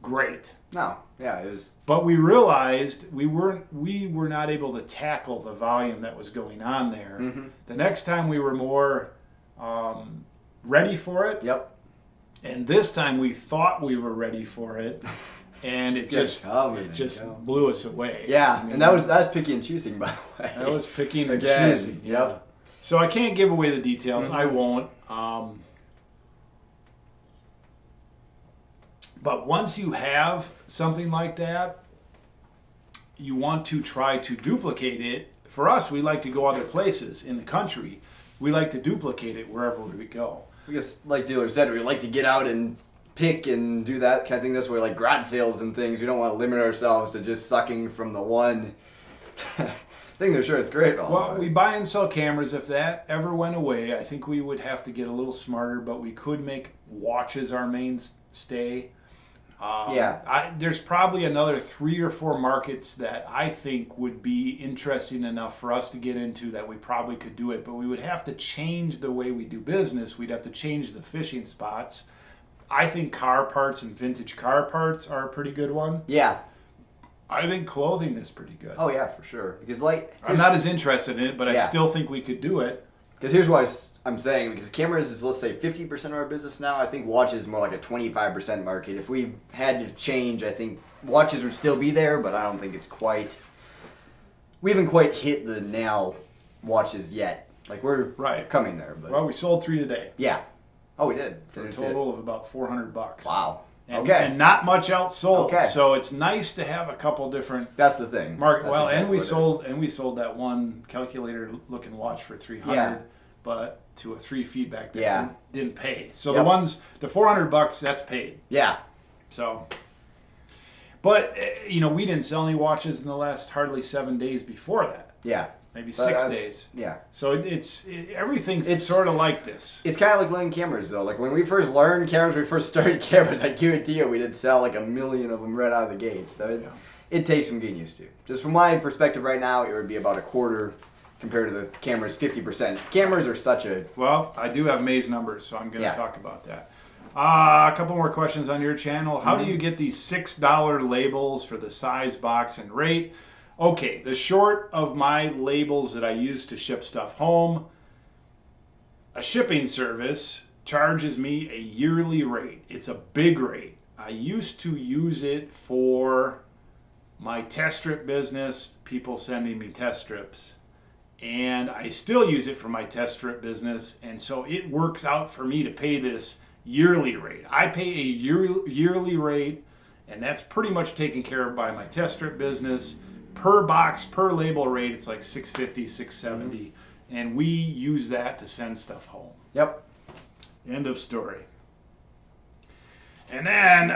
great. No, yeah, it was. But we realized we were not able to tackle the volume that was going on there. Mm-hmm. The next time we were more ready for it. Yep. And this time we thought we were ready for it, and it just blew us away. Yeah, I mean, and that was picky and choosing, by the way. that was picking and Again, choosing. yep. Yeah. So I can't give away the details. I won't. But once you have something like that, you want to try to duplicate it for us, we like to go other places in the country. We like to duplicate it wherever we go. I guess, like dealer said, we like to get out and pick and do that kind of thing. That's where like garage sales and things. We don't want to limit ourselves to just sucking from the one thing. They're sure it's great. Well, we buy and sell cameras. If that ever went away, I think we would have to get a little smarter, but we could make watches our mainstay. There's probably another 3 or 4 markets that I think would be interesting enough for us to get into that we probably could do it, but we would have to change the way we do business. We'd have to change the fishing spots. I think car parts and vintage car parts are a pretty good one. Yeah. I think clothing is pretty good. Oh yeah, for sure. Because like I'm not as interested in it, but I still think we could do it. Because here's what I'm saying. Because cameras is, let's say, 50% of our business now. I think watches is more like a 25% market. If we had to change, I think watches would still be there, but I don't think it's quite. We haven't quite hit the nail watches yet. Like we're coming there. But well, we sold 3 today. Yeah. Oh, we did. For a total of about $400. Wow. And not much else sold. Okay. So it's nice to have a couple different. That's the thing. And we sold that one calculator looking watch for $300, but to a 3 feedback that didn't pay. So the $400 that's paid. Yeah. So. But we didn't sell any watches in the last hardly 7 days before that. Yeah. Maybe 6 days. Yeah. So everything's sort of like this. It's kind of like learning cameras, though. Like when we first learned cameras, we first started cameras, I guarantee you we didn't sell like 1 million of them right out of the gate. So it takes some getting used to. Just from my perspective right now, it would be about a quarter compared to the camera's 50%. Cameras are such a... Well, I do have May's numbers, so I'm going to talk about that. A couple more questions on your channel. How do you get these $6 labels for the size, box, and rate? Okay, the short of my labels that I use to ship stuff home, a shipping service charges me a yearly rate. It's a big rate. I used to use it for my test strip business, people sending me test strips. And I still use it for my test strip business. And so it works out for me to pay this yearly rate. I pay a yearly rate, and that's pretty much taken care of by my test strip business. Per box, per label rate, it's like $650, $670, and we use that to send stuff home. Yep. End of story. And then,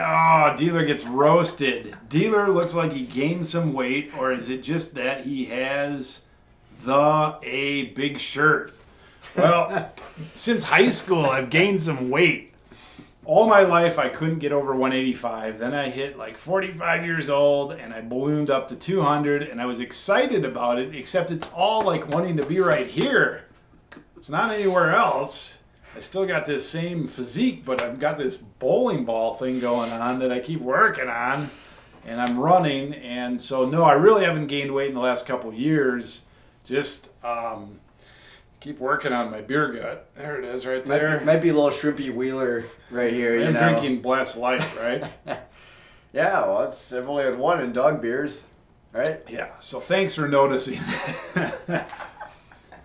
dealer gets roasted. Dealer looks like he gained some weight, or is it just that he has a big shirt? Well, since high school, I've gained some weight. All my life, I couldn't get over 185. Then I hit like 45 years old, and I ballooned up to 200, and I was excited about it, except it's all like wanting to be right here. It's not anywhere else. I still got this same physique, but I've got this bowling ball thing going on that I keep working on, and I'm running. And so, no, I really haven't gained weight in the last couple of years. Just... keep working on my beer gut. There it is, right there. Might be a little shrimpy wheeler right here. I'm drinking Blast Light, right? Yeah, well, I've only had one in dog beers, right? Yeah, so thanks for noticing.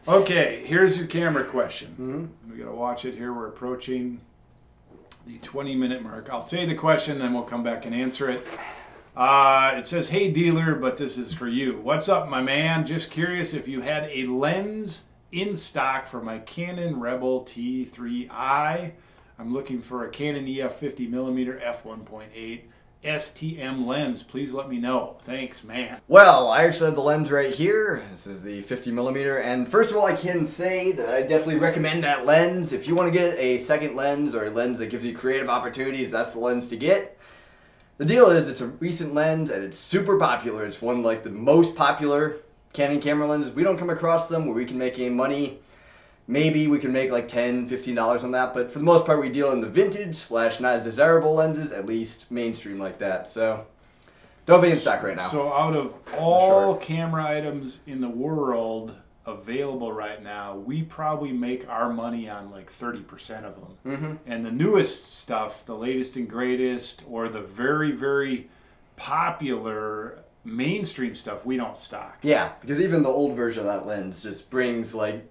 Okay, here's your camera question. We got to watch it here. We're approaching the 20-minute mark. I'll say the question, then we'll come back and answer it. It says, hey, dealer, but this is for you. What's up, my man? Just curious if you had a lens in stock for my Canon Rebel T3i. I'm looking for a Canon EF 50mm f1.8 STM lens. Please let me know. Thanks, man. Well, I actually have the lens right here. This is the 50mm, and first of all, I can say that I definitely recommend that lens. If you want to get a second lens or a lens that gives you creative opportunities, that's the lens to get. The deal is, it's a recent lens and it's super popular. It's one of like the most popular Canon camera lenses. We don't come across them where we can make any money. Maybe we can make like $10, $15 on that, but for the most part we deal in the vintage / not as desirable lenses, at least mainstream like that. So don't be in stock right now. So out of all camera items in the world available right now, we probably make our money on like 30% of them. And the newest stuff, the latest and greatest, or the very, very popular mainstream stuff, we don't stock. Yeah, because even the old version of that lens just brings like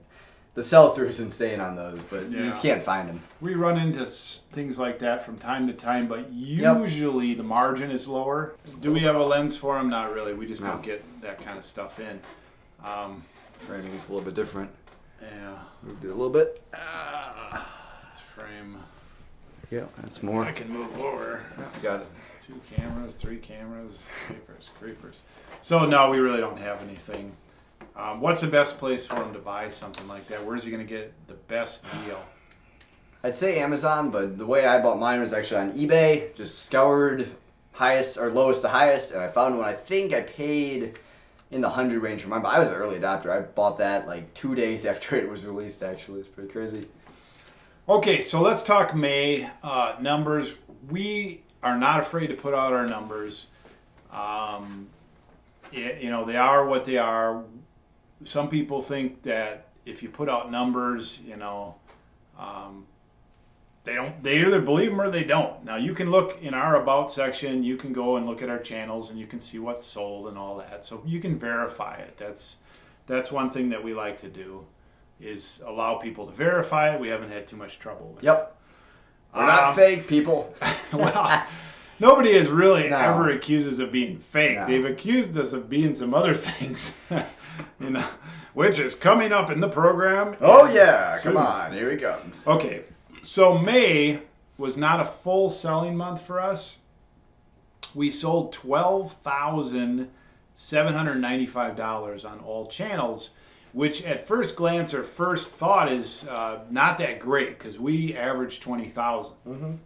the sell-through is insane on those, but you just can't find them. We run into things like that from time to time, but usually the margin is lower. Do we have a lens for them? Not really. We just don't get that kind of stuff in. Framing is a little bit different. Yeah. Moved it a little bit. This frame. Yeah, that's more. I can move over. Yeah, got it. 2 cameras, 3 cameras, creepers. So no, we really don't have anything. What's the best place for him to buy something like that? Where's he going to get the best deal? I'd say Amazon, but the way I bought mine was actually on eBay. Just scoured highest or lowest to highest, and I found one. I think I paid in the 100 range for mine, but I was an early adopter. I bought that like 2 days after it was released, actually. It's pretty crazy. Okay, so let's talk May numbers. We are not afraid to put out our numbers. They are what they are. Some people think that if you put out numbers, they either believe them or they don't. Now you can look in our about section, you can go and look at our channels and you can see what's sold and all that. So you can verify it. That's one thing that we like to do, is allow people to verify it. We haven't had too much trouble with it. Yep. We're not fake, people. Well, nobody has really No. ever accused us of being fake. No. They've accused us of being some other things, which is coming up in the program. Oh, yeah. Soon. Come on. Here he comes. Okay, so May was not a full selling month for us. We sold $12,795 on all channels, which at first glance or first thought is not that great, because we averaged 20,000.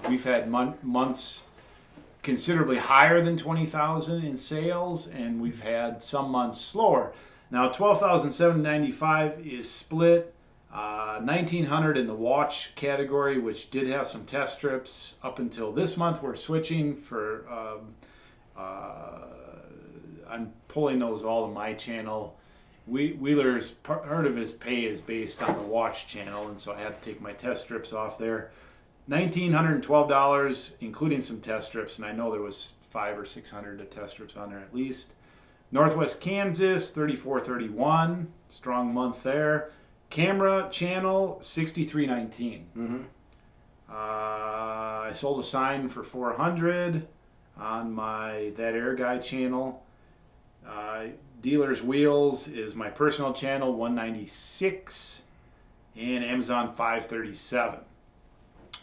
We've had months considerably higher than 20,000 in sales, and we've had some months slower. Now, 12,795 is split 1,900 in the watch category, which did have some test strips up until this month. We're switching for. I'm pulling those all to my channel. Wheeler's part of his pay is based on the watch channel, and so I had to take my test strips off there. $1,912, including some test strips, and I know there was 500 or 600 of test strips on there at least. Northwest Kansas, 3431, strong month there. Camera channel, 6319. I sold a sign for 400 on my That Air Guy channel. Dealer's Wheels is my personal channel, 196, and Amazon 537.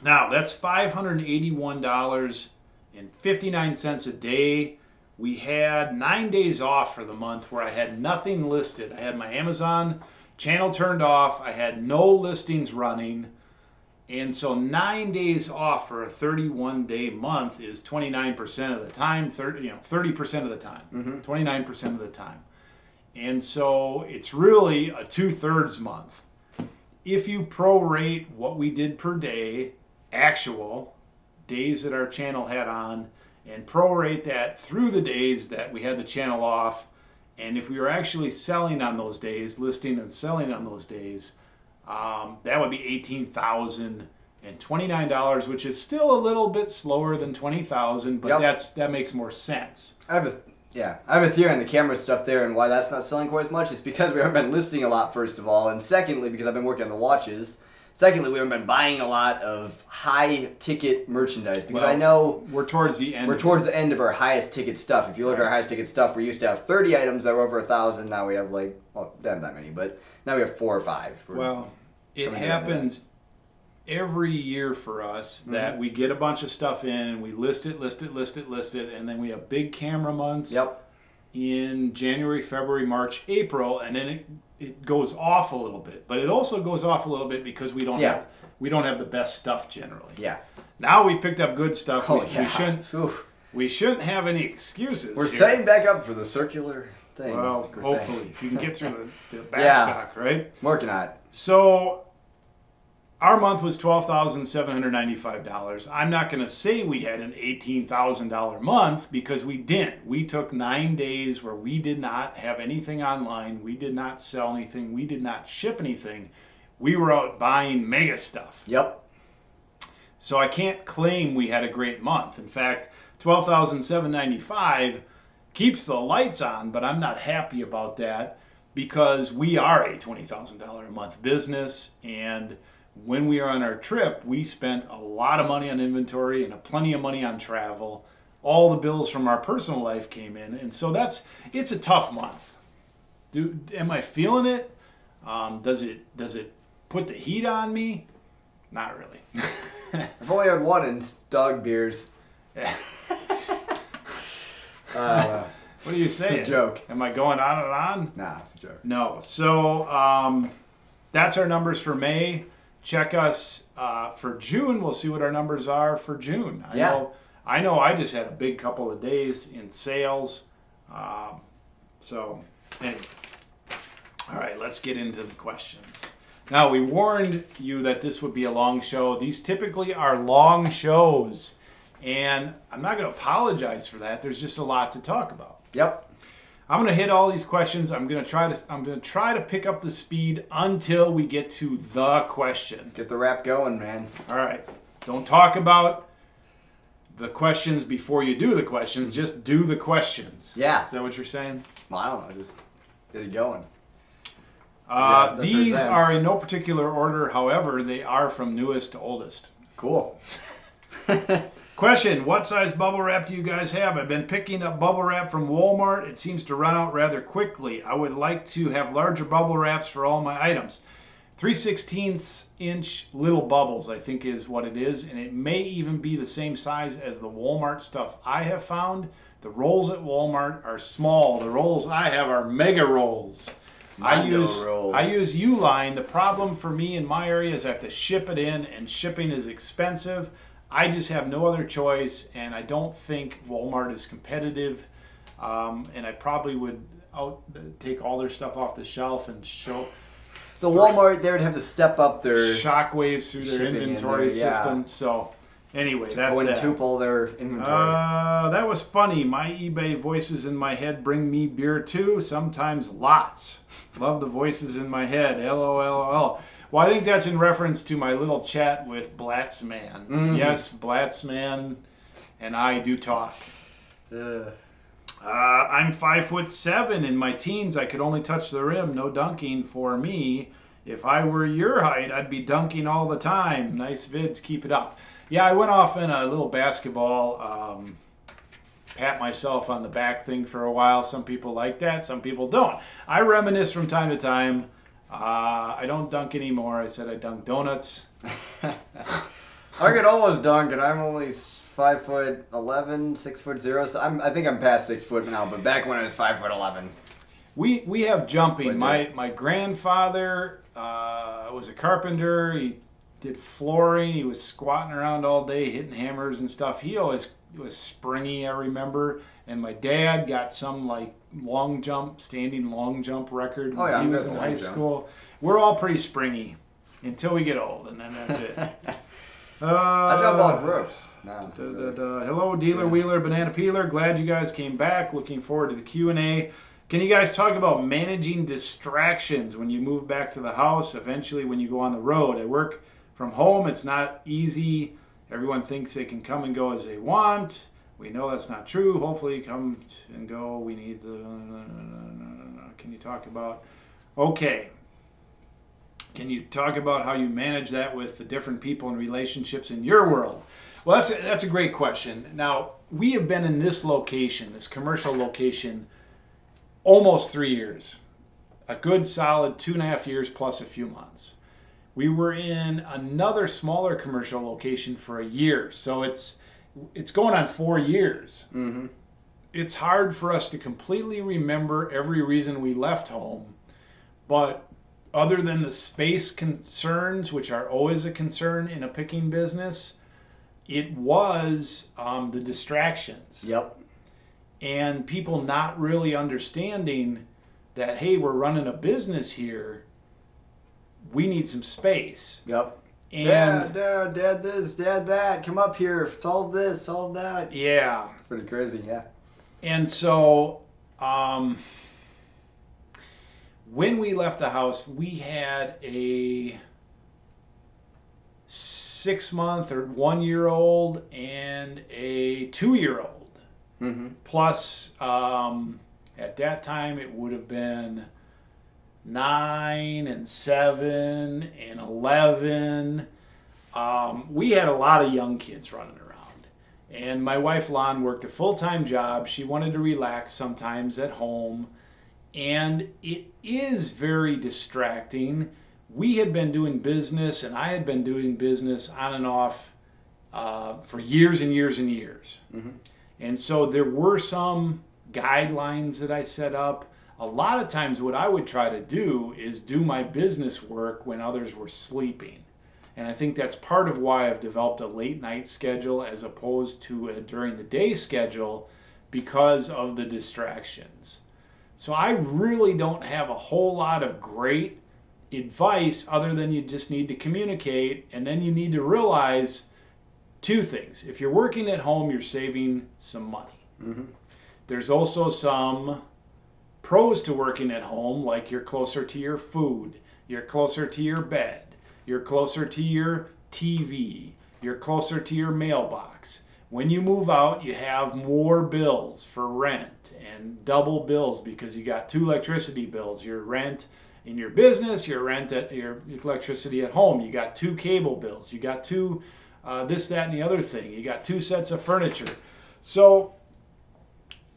Now, that's $581.59 a day. We had 9 days off for the month where I had nothing listed. I had my Amazon channel turned off. I had no listings running. And so 9 days off for a 31-day month is 29% of the time, 30% of the time, 29% of the time. And so it's really a 2/3 month. If you prorate what we did per day, actual days that our channel had on, and prorate that through the days that we had the channel off, and if we were actually selling on those days, listing and selling on those days, that would be $18,029, which is still a little bit slower than 20,000, but that makes more sense. I have a theory on the camera stuff there and why that's not selling quite as much. It's because we haven't been listing a lot, first of all, and secondly, because I've been working on the watches. Secondly, we haven't been buying a lot of high-ticket merchandise, because I know we're towards the end. We're towards the end of our highest-ticket stuff. If you look at our highest-ticket stuff, we used to have 30 items that were over 1,000. Now we have not that many, but now we have 4 or 5. It happens every year for us that we get a bunch of stuff in and we list it, and then we have big camera months in January, February, March, April, and then it goes off a little bit. But it also goes off a little bit because we don't have the best stuff generally. Yeah. Now we picked up good stuff. Oof. We shouldn't have any excuses. We're setting back up for the circular thing. Well, hopefully, if you can get through the back stock, right? Working on it. So our month was $12,795. I'm not going to say we had an $18,000 month, because we didn't. We took 9 days where we did not have anything online. We did not sell anything. We did not ship anything. We were out buying mega stuff. Yep. So I can't claim we had a great month. In fact, $12,795 keeps the lights on, but I'm not happy about that, because we are a $20,000 a month business, and when we were on our trip, we spent a lot of money on inventory and plenty of money on travel. All the bills from our personal life came in, and so it's a tough month. Am I feeling it? Does it put the heat on me? Not really. I've only had one, and it's dog beers. What are you saying? It's a joke. Am I going on and on? Nah, it's a joke. No. So that's our numbers for May. Check us for June. We'll see what our numbers are for June. I know I just had a big couple of days in sales. So anyway. All right, let's get into the questions. Now, we warned you that this would be a long show. These typically are long shows. And I'm not going to apologize for that. There's just a lot to talk about. Yep. I'm going to hit all these questions. I'm going to try to pick up the speed until we get to the question. Get the rap going, man. All right. Don't talk about the questions before you do the questions. Just do the questions. Yeah. Is that what you're saying? Well, I don't know. Just get it going. These are in no particular order. However, they are from newest to oldest. Cool. Question, what size bubble wrap do you guys have? I've been picking up bubble wrap from Walmart. It seems to run out rather quickly. I would like to have larger bubble wraps for all my items. 3/16 inch little bubbles, I think is what it is. And it may even be the same size as the Walmart stuff I have found. The rolls at Walmart are small. The rolls I have are mega rolls. I use Uline. The problem for me in my area is I have to ship it in, and shipping is expensive. I just have no other choice, and I don't think Walmart is competitive. And I probably would take all their stuff off the shelf and show. So Walmart, they would have to step up their shockwaves through their inventory system. So anyway, that's it. Quintuple their inventory. That was funny. My eBay voices in my head bring me beer too. Sometimes lots. Love the voices in my head. LOL. Well, I think that's in reference to my little chat with Blatzman. Mm-hmm. Yes, Blatzman and I do talk. I'm 5'7". In my teens, I could only touch the rim. No dunking for me. If I were your height, I'd be dunking all the time. Nice vids. Keep it up. Yeah, I went off in a little basketball pat myself on the back thing for a while. Some people like that. Some people don't. I reminisce from time to time. I don't dunk anymore. I said I dunk donuts. I could almost dunk, and I'm only 5'11", 6'0". So I think I'm past 6 foot now. But back when I was 5'11". We have jumping. My grandfather was a carpenter. He did flooring. He was squatting around all day, hitting hammers and stuff. He always was springy, I remember. And my dad got some standing long jump record when he was in high school. We're all pretty springy until we get old, and then that's it. I jump off roofs. No, hello, Dealer Wheeler, Banana Peeler. Glad you guys came back. Looking forward to the Q&A. Can you guys talk about managing distractions when you move back to the house, eventually when you go on the road? I work from home. It's not easy. Everyone thinks they can come and go as they want. We know that's not true. Hopefully come and go. We need the... Can you talk about... Okay. Can you talk about how you manage that with the different people and relationships in your world? Well, that's a great question. Now, we have been in this location, this commercial location, almost 3 years. A good solid 2.5 years plus a few months. We were in another smaller commercial location for a year. So it's going on 4 years. Mm-hmm. It's hard for us to completely remember every reason we left home. But other than the space concerns, which are always a concern in a picking business, it was the distractions. Yep. And people not really understanding that, hey, we're running a business here. We need some space. Yep. And Dad this, Dad that. Come up here, solve this, solve that. Yeah. Pretty crazy, yeah. And so, when we left the house, we had a 6-month or 1-year-old and a 2-year-old. Mm-hmm. Plus, at that time, it would have been 9 and 7 and 11. We had a lot of young kids running around. And my wife, Lon, worked a full-time job. She wanted to relax sometimes at home. And it is very distracting. We had been doing business, and I had been doing business on and off for years and years and years. Mm-hmm. And so there were some guidelines that I set up. A lot of times what I would try to do is do my business work when others were sleeping. And I think that's part of why I've developed a late night schedule as opposed to a during the day schedule, because of the distractions. So I really don't have a whole lot of great advice other than you just need to communicate, and then you need to realize two things. If you're working at home, you're saving some money. Mm-hmm. There's also some pros to working at home, like you're closer to your food, you're closer to your bed, you're closer to your TV, you're closer to your mailbox. When you move out, you have more bills for rent and double bills because you got 2 electricity bills, your rent in your business, your rent at your electricity at home. You got 2 cable bills, you got 2 this, that, and the other thing. You got 2 sets of furniture. So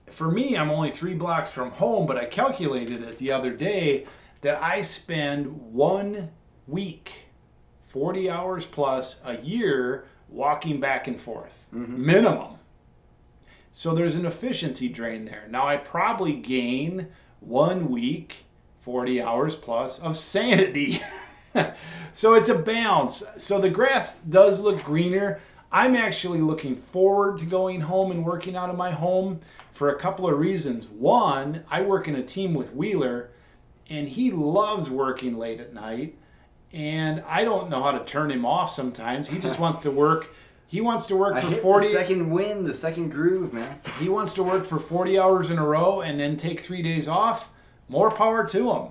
for me, I'm only 3 blocks from home, but I calculated it the other day that I spend 1 week, 40 hours plus a year, walking back and forth, minimum. So there's an efficiency drain there. Now I probably gain 1 week, 40 hours plus of sanity. So it's a balance. So the grass does look greener. I'm actually looking forward to going home and working out of my home for a couple of reasons. One, I work in a team with Wheeler, and he loves working late at night. And I don't know how to turn him off sometimes. He just wants to work. He wants to work for 40. The second wind, the second groove, man. He wants to work for 40 hours in a row and then take 3 days off. More power to him.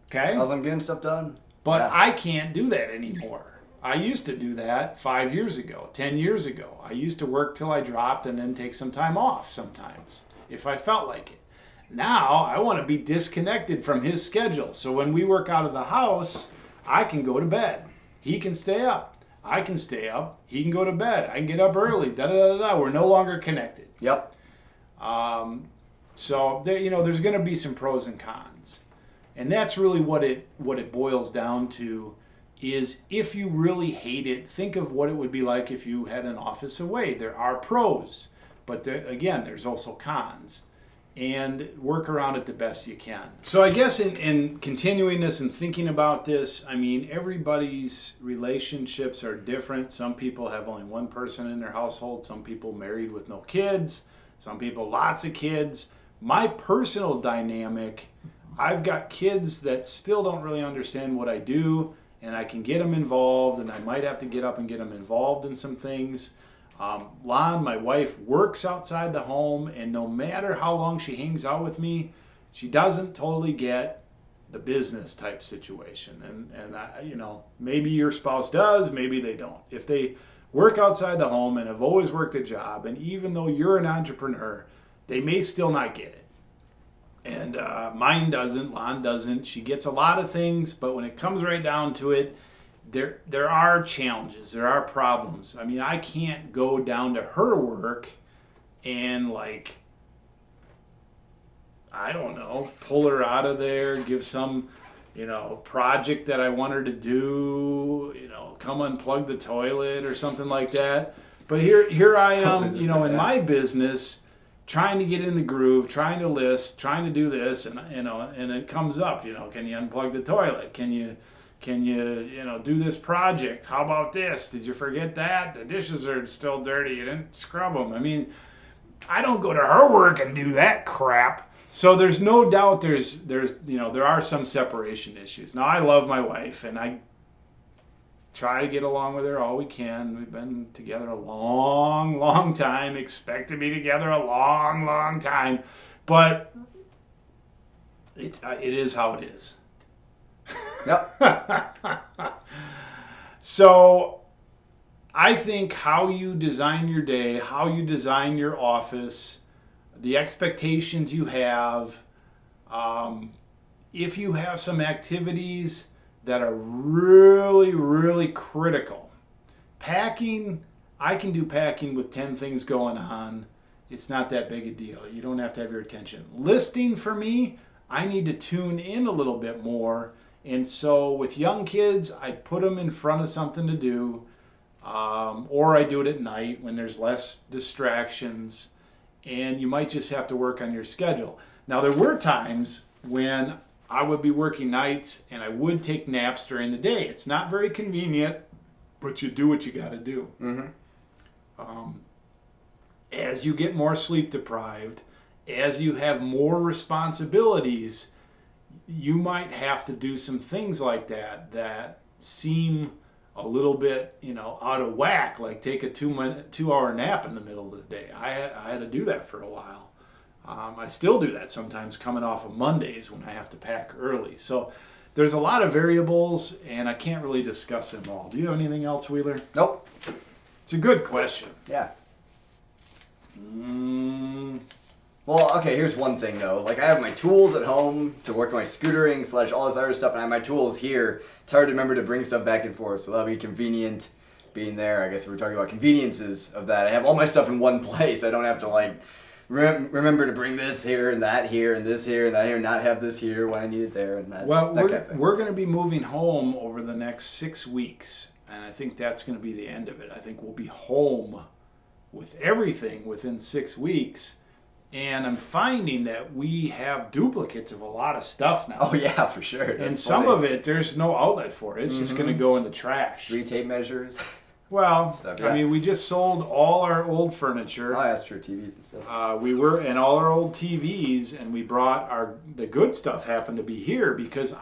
Okay? How's I'm getting stuff done? But yeah. I can't do that anymore. I used to do that 5 years ago, 10 years ago. I used to work till I dropped and then take some time off sometimes if I felt like it. Now I want to be disconnected from his schedule. So when we work out of the house, I can go to bed. He can stay up. I can stay up. He can go to bed. I can get up early. We're no longer connected. Yep. So there, there's going to be some pros and cons, and that's really what it boils down to. Is if you really hate it, think of what it would be like if you had an office away. There are pros, but there's also cons. And work around it the best you can. So I guess in continuing this and thinking about this, I mean, everybody's relationships are different. Some people have only one person in their household. Some people married with no kids. Some people lots of kids. My personal dynamic, I've got kids that still don't really understand what I do, and I can get them involved, and I might have to get up and get them involved in some things. Lon, my wife, works outside the home, and no matter how long she hangs out with me, she doesn't totally get the business type situation. And I, maybe your spouse does, maybe they don't. If they work outside the home and have always worked a job, and even though you're an entrepreneur, they may still not get it. And mine doesn't, Lon doesn't. She gets a lot of things, but when it comes right down to it, there are challenges, there are problems. I mean, I can't go down to her work and I don't know, pull her out of there, give some, project that I want her to do, come unplug the toilet or something like that. But here I am, in my business, trying to get in the groove, trying to list, trying to do this, and and it comes up, can you unplug the toilet? Can you do this project? How about this? Did you forget that? The dishes are still dirty. You didn't scrub them. I mean, I don't go to her work and do that crap. So there's no doubt there are some separation issues. Now, I love my wife, and I try to get along with her all we can. We've been together a long, long time. Expect to be together a long, long time. But it is how it is. Yep. So I think how you design your day, how you design your office, the expectations you have, if you have some activities that are really, really critical. Packing, I can do packing with 10 things going on. It's not that big a deal. You don't have to have your attention. Listing for me, I need to tune in a little bit more. And so with young kids, I put them in front of something to do, or I do it at night when there's less distractions, and you might just have to work on your schedule. Now, there were times when I would be working nights and I would take naps during the day. It's not very convenient, but you do what you got to do. As you get more sleep deprived, as you have more responsibilities, you might have to do some things like that seem a little bit, out of whack, like take a 2-hour nap in the middle of the day. I had to do that for a while. I still do that sometimes coming off of Mondays when I have to pack early. So there's a lot of variables, and I can't really discuss them all. Do you have anything else, Wheeler? Nope. It's a good question. Yeah. Well, okay, here's one thing, though. Like, I have my tools at home to work on my scootering / all this other stuff, and I have my tools here. It's hard to remember to bring stuff back and forth, so that'll be convenient being there. I guess we're talking about conveniences of that. I have all my stuff in one place. I don't have to, remember to bring this here and that here and this here and that here, and not have this here when I need it there and that. Well, that kind of thing. we're going to be moving home over the next 6 weeks, and I think that's going to be the end of it. I think we'll be home with everything within 6 weeks. And I'm finding that we have duplicates of a lot of stuff now. Oh, yeah, for sure. And That's some funny. of it, there's no outlet for it. It's just going to go in the trash. 3 tape measures. Well, Stuff, I yeah. mean, we just sold all our old furniture. Oh, yeah, that's true. TVs and stuff. And all our old TVs, and we brought the good stuff happened to be here because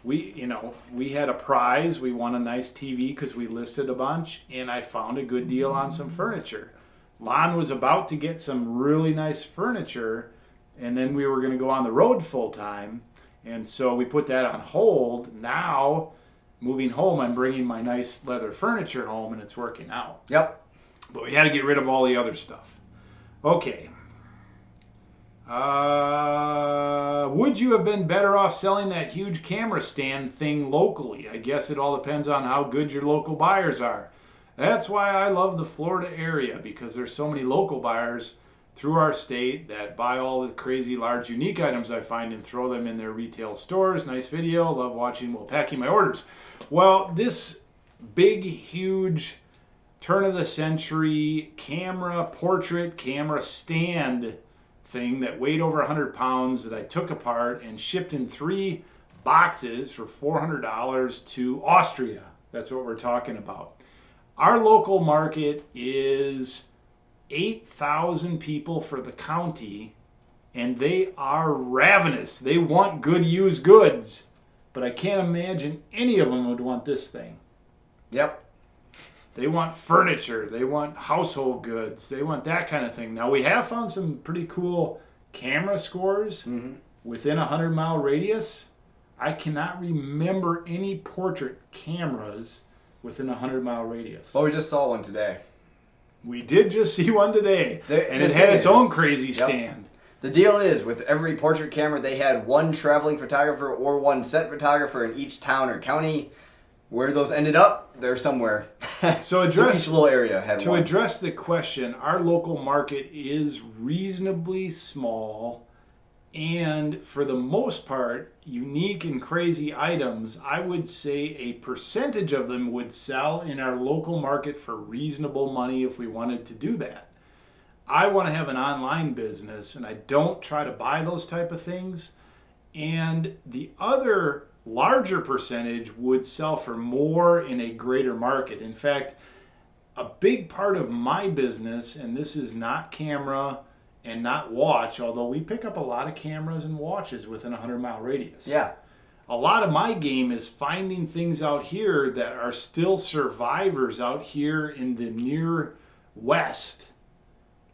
we had a prize. We won a nice TV because we listed a bunch, and I found a good deal on some furniture. Lon was about to get some really nice furniture, and then we were going to go on the road full time, and so we put that on hold. Now, moving home, I'm bringing my nice leather furniture home, and it's working out. Yep. But we had to get rid of all the other stuff. Okay. Would you have been better off selling that huge camera stand thing locally? I guess it all depends on how good your local buyers are. That's why I love the Florida area, because there's so many local buyers through our state that buy all the crazy large unique items I find and throw them in their retail stores. Nice video. Love watching while packing my orders. Well, this big, huge turn of the century portrait camera stand thing that weighed over 100 pounds that I took apart and shipped in 3 boxes for $400 to Austria. That's what we're talking about. Our local market is 8,000 people for the county, and they are ravenous. They want good used goods, but I can't imagine any of them would want this thing. Yep. They want furniture. They want household goods. They want that kind of thing. Now, we have found some pretty cool camera scores within a 100-mile radius. I cannot remember any portrait cameras within a 100-mile radius. Well, we just saw one today. We did just see one today, and the it had thing its is- own crazy Yep. stand. The deal is, with every portrait camera, they had one traveling photographer or one set photographer in each town or county. Where those ended up, they're somewhere. So each little area had To one. address the question, our local market is reasonably small, and for the most part, unique and crazy items, I would say a percentage of them would sell in our local market for reasonable money if we wanted to do that. I want to have an online business, and I don't try to buy those type of things. And the other larger percentage would sell for more in a greater market. In fact, a big part of my business, and this is not camera and not watch, although we pick up a lot of cameras and watches within a 100-mile radius. Yeah. A lot of my game is finding things out here that are still survivors out here in the near west,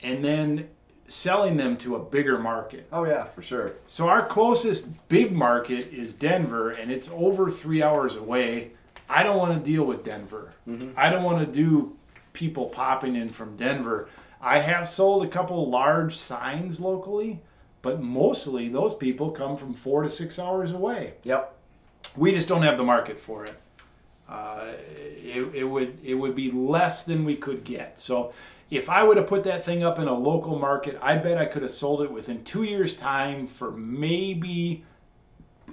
and then selling them to a bigger market. Oh, yeah, for sure. So our closest big market is Denver, and it's over 3 hours away. I don't want to deal with Denver. I don't want to do people popping in from Denver. I have sold a couple large signs locally, but mostly those people come from 4 to 6 hours away. Yep. We just don't have the market for it. It would be less than we could get. So If I would have put that thing up in a local market, I bet I could have sold it within 2 years' time for maybe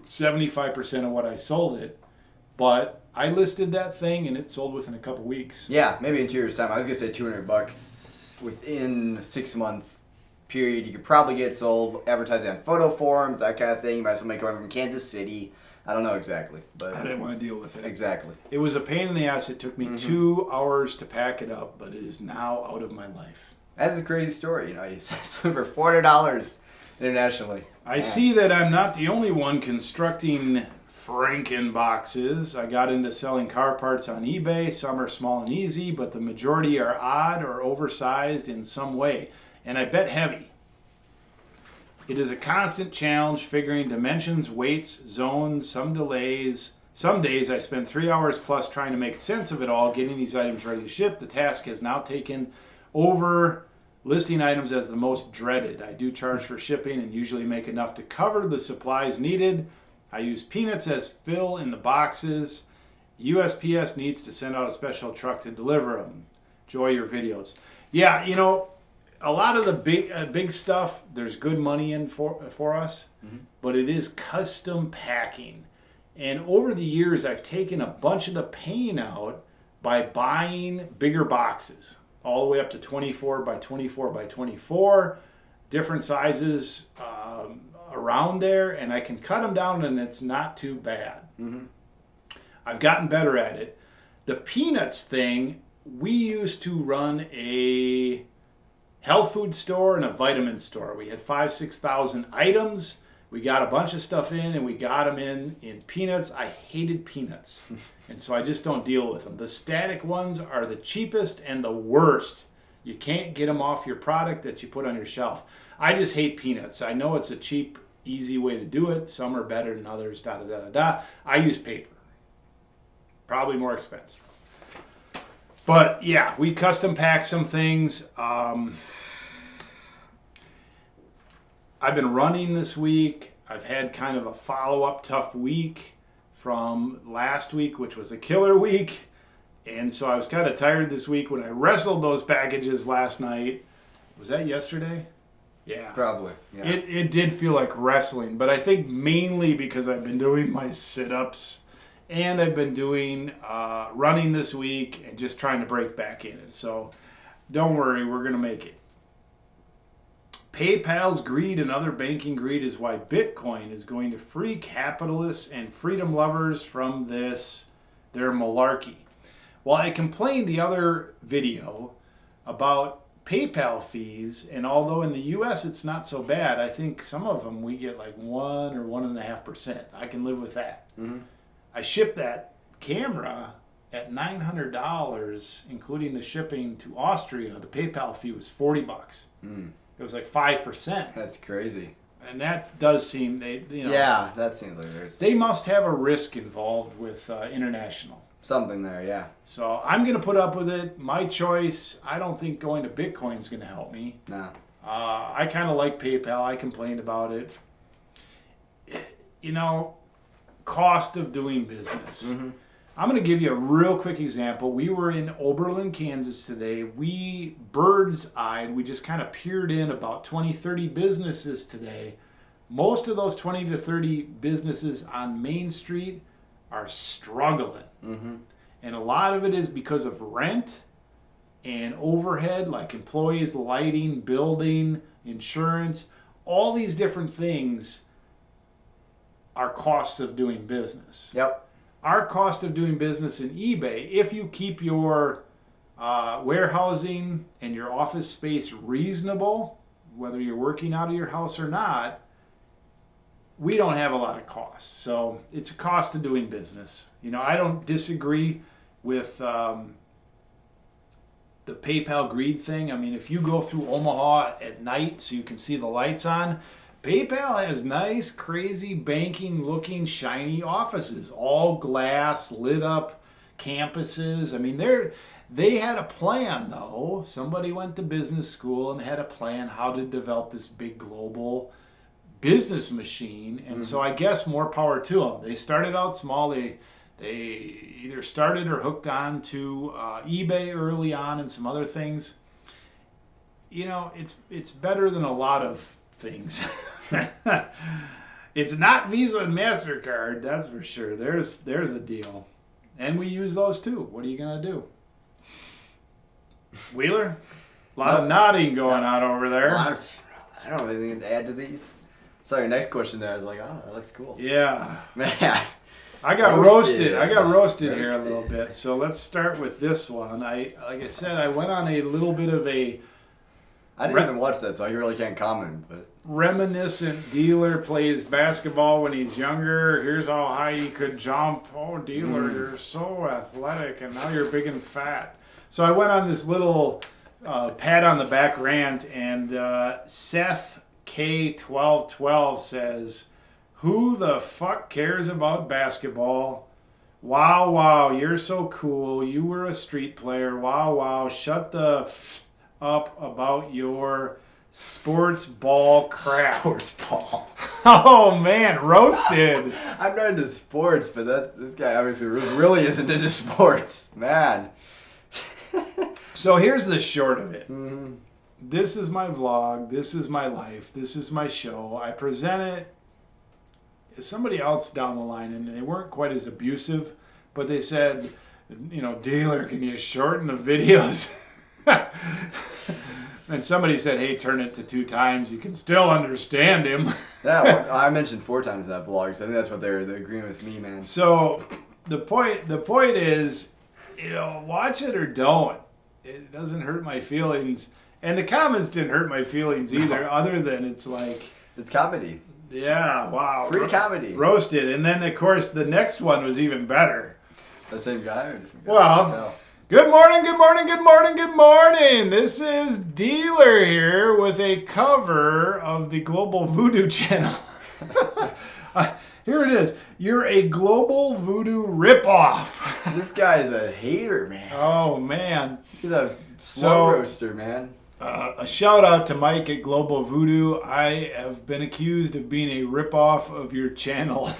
75% of what I sold it. But I listed that thing and it sold within a couple weeks. Yeah, maybe in 2 years' time. I was gonna say $200 within a 6-month period. You could probably get sold, advertising on photo forums, that kind of thing. You might as well make one from Kansas City. I don't know exactly, but I didn't want to deal with it. exactly. It was a pain in the ass. It took me 2 hours to pack it up, but it is now out of my life. That is a crazy story. You know, you sold for $400 internationally. I see that I'm not the only one constructing Franken boxes. I got into selling car parts on eBay. Some are small and easy, but the majority are odd or oversized in some way, and I bet heavy. It is a constant challenge figuring dimensions, weights, zones, some delays. Some days I spend 3 hours plus trying to make sense of it all, getting these items ready to ship. The task has now taken over listing items as the most dreaded. I do charge for shipping and usually make enough to cover the supplies needed. I use peanuts as fill in the boxes. USPS needs to send out a special truck to deliver them. Enjoy your videos. Yeah, you know, a lot of the big stuff, there's good money in for us, but it is custom packing. And over the years, I've taken a bunch of the pain out by buying bigger boxes, all the way up to 24 by 24 by 24, different sizes around there, and I can cut them down and it's not too bad. I've gotten better at it. The peanuts thing, we used to run a health food store and a vitamin store. We had 6,000 items. We got a bunch of stuff in and we got them in peanuts. I hated peanuts. And so I just don't deal with them. The static ones are the cheapest and the worst. You can't get them off your product that you put on your shelf. I just hate peanuts. I know it's a cheap, easy way to do it. Some are better than others, I use paper. Probably more expensive. But yeah, we custom pack some things. I've been running this week. I've had kind of a follow-up tough week from last week, which was a killer week. And so I was kind of tired this week when I wrestled those packages last night. Was that yesterday? Yeah. Probably. Yeah. It did feel like wrestling, but I think mainly because I've been doing my sit-ups and I've been doing running this week and just trying to break back in. And so don't worry, we're going to make it. PayPal's greed and other banking greed is why Bitcoin is going to free capitalists and freedom lovers from their malarkey. Well, I complained the other video about PayPal fees, and although in the US it's not so bad, I think some of them we get like 1 or 1.5%. I can live with that. I shipped that camera at $900, including the shipping to Austria. The PayPal fee was $40. It was like 5%. That's crazy. And that does seem, yeah, that seems like there's they must have a risk involved with international. something there, yeah. So I'm going to put up with it. My choice. I don't think going to Bitcoin is going to help me. No. I kind of like PayPal. I complained about it. You know, cost of doing business. I'm going to give you a real quick example. We were in Oberlin, Kansas today. We bird's-eyed, we just kind of peered in about 20, 30 businesses today. Most of those 20 to 30 businesses on Main Street are struggling. And a lot of it is because of rent and overhead, like employees, lighting, building, insurance. All these different things are costs of doing business. Yep. Our cost of doing business in eBay, if you keep your warehousing and your office space reasonable, whether you're working out of your house or not, we don't have a lot of costs. So it's a cost of doing business. You know, I don't disagree with the PayPal greed thing. I mean, if you go through Omaha at night so you can see the lights on, PayPal has nice, crazy, banking-looking, shiny offices, all glass, lit-up campuses. I mean, they had a plan, though. Somebody went to business school and had a plan how to develop this big global business machine. And so I guess more power to them. They started out small. They either started or hooked on to eBay early on and some other things. it's better than a lot of things. It's not Visa and MasterCard, that's for sure. There's a deal. And we use those too. What are you going to do? Wheeler? A lot of nodding going on over there. I don't have anything to add to these. So your next question there, I was like, oh, that looks cool. Yeah. Man. I got roasted. I got roasted Roasted. here a little bit. So let's start with this one. Like I said, I went on a little bit of a I didn't even watch that, so I really can't comment. But reminiscent. Dealer plays basketball when he's younger. Here's how high he could jump. Oh, Dealer, you're so athletic, and now you're big and fat. So I went on this little pat on the back rant, and Seth K1212 says, "Who the fuck cares about basketball? Wow, you're so cool. You were a street player. Wow, shut the up about your sports ball crap." sports ball. Oh man, roasted. I'm not into sports, but this guy obviously really isn't into sports, man. So here's the short of it. Mm-hmm. This is my vlog. This is my life. This is my show. I present it as somebody else down the line, and they weren't quite as abusive, but they said, Dealer, can you shorten the videos? And somebody said, hey, turn it to 2 times. You can still understand him. Yeah, I mentioned 4 times in that vlog, so I think that's what they're agreeing with me, man. So the point is, watch it or don't. It doesn't hurt my feelings. And the comments didn't hurt my feelings either, other than it's like... It's comedy. Yeah, wow. Free comedy. Roasted. And then, of course, the next one was even better. The same guy or different guy? Well, good morning. This is Dealer here with a cover of the Global Voodoo channel. Here it is. You're a Global Voodoo ripoff. This guy is a hater, man. Oh, man. He's a slow roaster, man. A shout out to Mike at Global Voodoo. I have been accused of being a ripoff of your channel.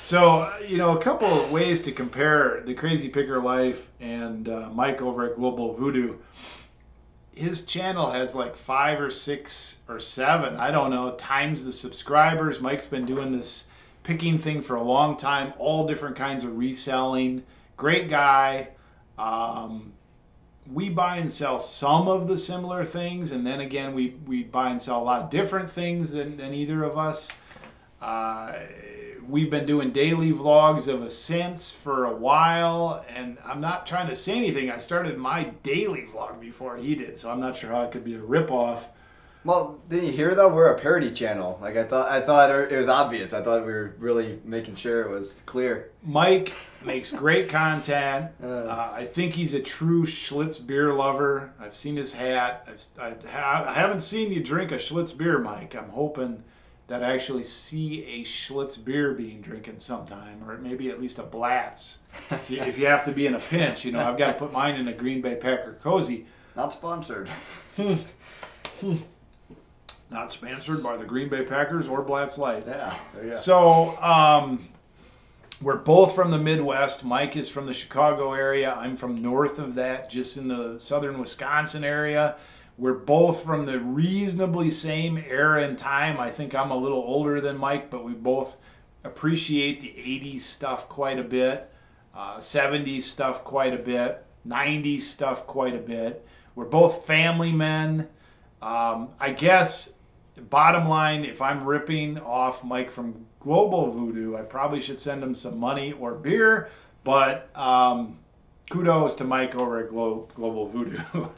So, a couple of ways to compare the Crazy Picker Life and Mike over at Global Voodoo. His channel has like 5 or 6 or 7, I don't know, times the subscribers. Mike's been doing this picking thing for a long time, all different kinds of reselling. Great guy. We buy and sell some of the similar things, and then again, we buy and sell a lot of different things than either of us. We've been doing daily vlogs of a since for a while, and I'm not trying to say anything. I started my daily vlog before he did, so I'm not sure how it could be a ripoff. Well, didn't you hear though? We're a parody channel. Like I thought it was obvious. I thought we were really making sure it was clear. Mike makes great content. I think he's a true Schlitz beer lover. I've seen his hat. I haven't seen you drink a Schlitz beer, Mike. I'm hoping that I actually see a Schlitz beer being drinking sometime, or maybe at least a Blatz. If you have to be in a pinch, I've got to put mine in a Green Bay Packer cozy. Not sponsored. Not sponsored by the Green Bay Packers or Blatz Light. Yeah, there you go. So, we're both from the Midwest. Mike is from the Chicago area. I'm from north of that, just in the southern Wisconsin area. We're both from the reasonably same era and time. I think I'm a little older than Mike, but we both appreciate the 80s stuff quite a bit, 70s stuff quite a bit, 90s stuff quite a bit. We're both family men. I guess, bottom line, if I'm ripping off Mike from Global Voodoo, I probably should send him some money or beer, but kudos to Mike over at Global Voodoo.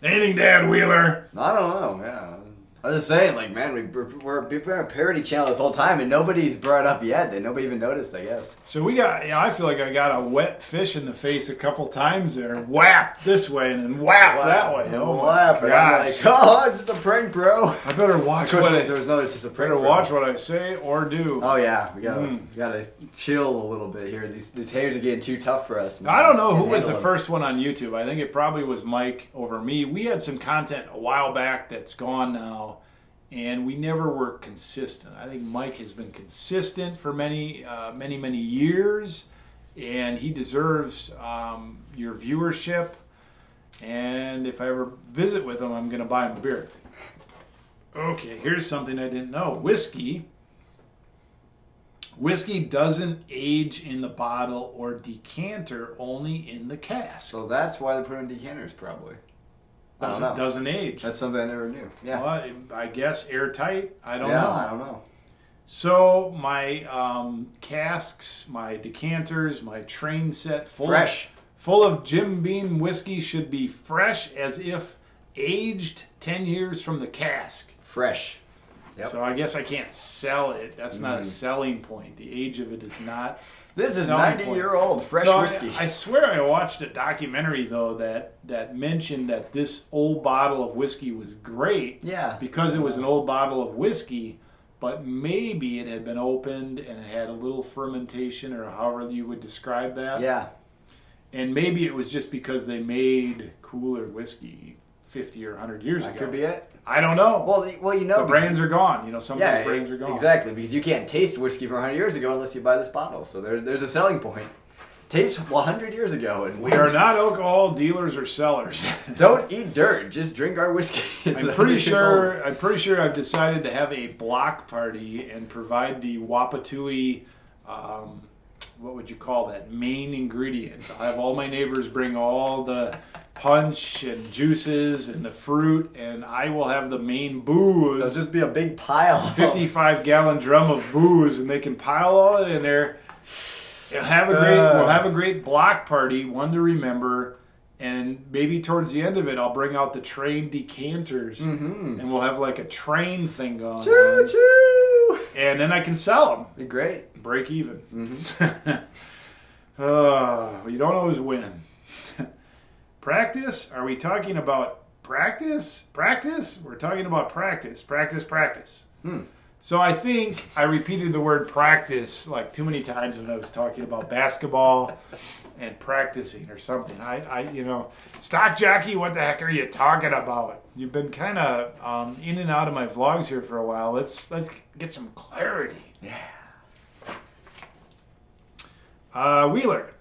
Anything to add, Wheeler? I don't know, yeah. I was just saying, like, man, we're a parody channel this whole time, and nobody's brought up yet. Nobody even noticed, I guess. So we got, I feel like I got a wet fish in the face a couple times there. Whap this way and then whap that way. Oh my gosh. I'm gosh. like, oh, it's just a prank, bro. I better watch what there was no, it's just a prank. better bro. watch what I say or do. Oh yeah, we gotta chill a little bit here. These haters are getting too tough for us. Man. I don't know who was the handle them. first one on YouTube. I think it probably was Mike over me. We had some content a while back that's gone now, and we never were consistent. I think Mike has been consistent for many years, and he deserves your viewership. And if I ever visit with him, I'm going to buy him a beer. Okay, here's something I didn't know. Whiskey doesn't age in the bottle or decanter, only in the cask. So that's why they put in decanters, probably. I don't know. Doesn't age. That's something I never knew. Yeah. Well, I guess airtight. I don't know. I don't know. So my casks, my decanters, my train set full of Jim Beam whiskey should be fresh as if aged 10 years from the cask. Fresh. Yep. So I guess I can't sell it. That's not a selling point. The age of it is not. This is selling 90-year-old fresh so whiskey. I swear I watched a documentary though that mentioned that this old bottle of whiskey was great. Yeah. Because it was an old bottle of whiskey, but maybe it had been opened and it had a little fermentation, or however you would describe that. Yeah. And maybe it was just because they made cooler whiskey 50 or 100 years ago. That could be it. I don't know. Well, you know. The brands are gone. You know, some of these brands are gone. Exactly, because you can't taste whiskey from 100 years ago unless you buy this bottle. So there's a selling point. Taste 100 years ago and We are not alcohol dealers or sellers. Don't eat dirt. Just drink our whiskey. I'm pretty sure I've decided to have a block party and provide the Wapatui, what would you call that, main ingredient. I'll have all my neighbors bring all the punch and juices and the fruit, and I will have the main booze. It'll just be a big pile. 55-gallon drum of booze, and they can pile all it in there. We'll have a great block party, one to remember, and maybe towards the end of it, I'll bring out the train decanters, and we'll have like a train thing going. Choo choo! And then I can sell them. Be great. Break even. You don't always win. Practice? Are we talking about practice? Practice? We're talking about practice. Practice. So I think I repeated the word practice like too many times when I was talking about basketball and practicing or something. Stock jockey, what the heck are you talking about? You've been kind of in and out of my vlogs here for a while. Let's get some clarity. Yeah. Wheeler,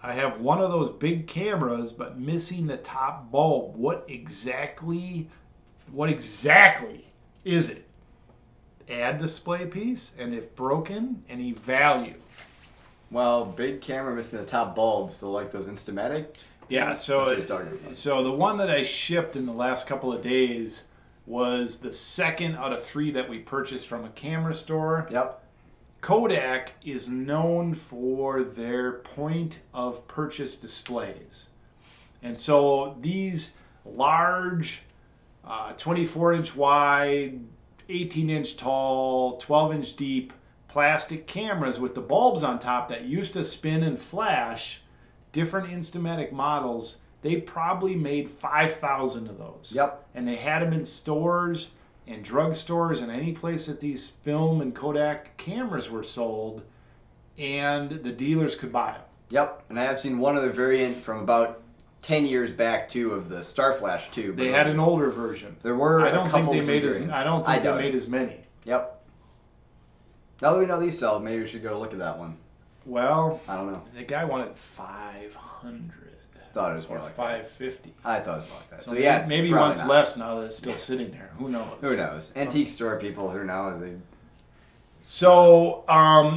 I have one of those big cameras, but missing the top bulb. What exactly is it? Add display piece, and if broken, any value? Well, big camera missing the top bulb, so like those Instamatic. Yeah, so That's what he's talking about. So the one that I shipped in the last couple of days was the second out of 3 that we purchased from a camera store. Yep. Kodak is known for their point of purchase displays. And so these large 24-inch wide, 18-inch tall, 12-inch deep plastic cameras with the bulbs on top that used to spin and flash, different Instamatic models, they probably made 5,000 of those. Yep. And they had them in stores and drugstores and any place that these film and Kodak cameras were sold, and the dealers could buy them. Yep. And I have seen one other variant from about 10 years back too of the Star Flash too. They had an older version. There were I don't a couple think they different made variants. I don't think they made as many. Yep. Now that we know these sell, maybe we should go look at that one. Well, I don't know. the guy wanted 500. Thought it was Or more like 550. that. I thought it was more like that. So, So yeah, maybe probably one's not. less now that it's still sitting there. Who knows? Who knows? Antique store people. Who knows? So,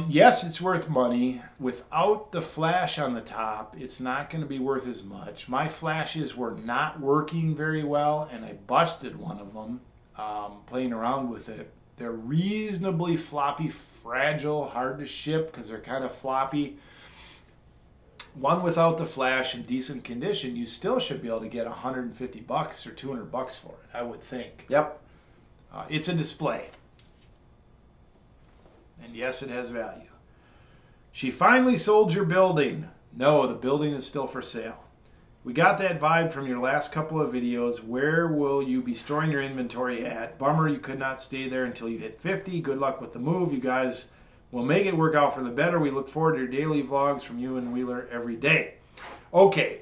yes, it's worth money. Without the flash on the top, it's not going to be worth as much. My flashes were not working very well, and I busted one of them playing around with it. They're reasonably floppy, fragile, hard to ship because they're kind of floppy. One without the flash in decent condition, you still should be able to get $150 or $200 for it, I would think. Yep. It's a display. And yes, it has value. She finally sold your building. No, the building is still for sale. We got that vibe from your last couple of videos. Where will you be storing your inventory at? Bummer you could not stay there until you hit 50. Good luck with the move. You guys will make it work out for the better. We look forward to your daily vlogs from you and Wheeler every day. Okay,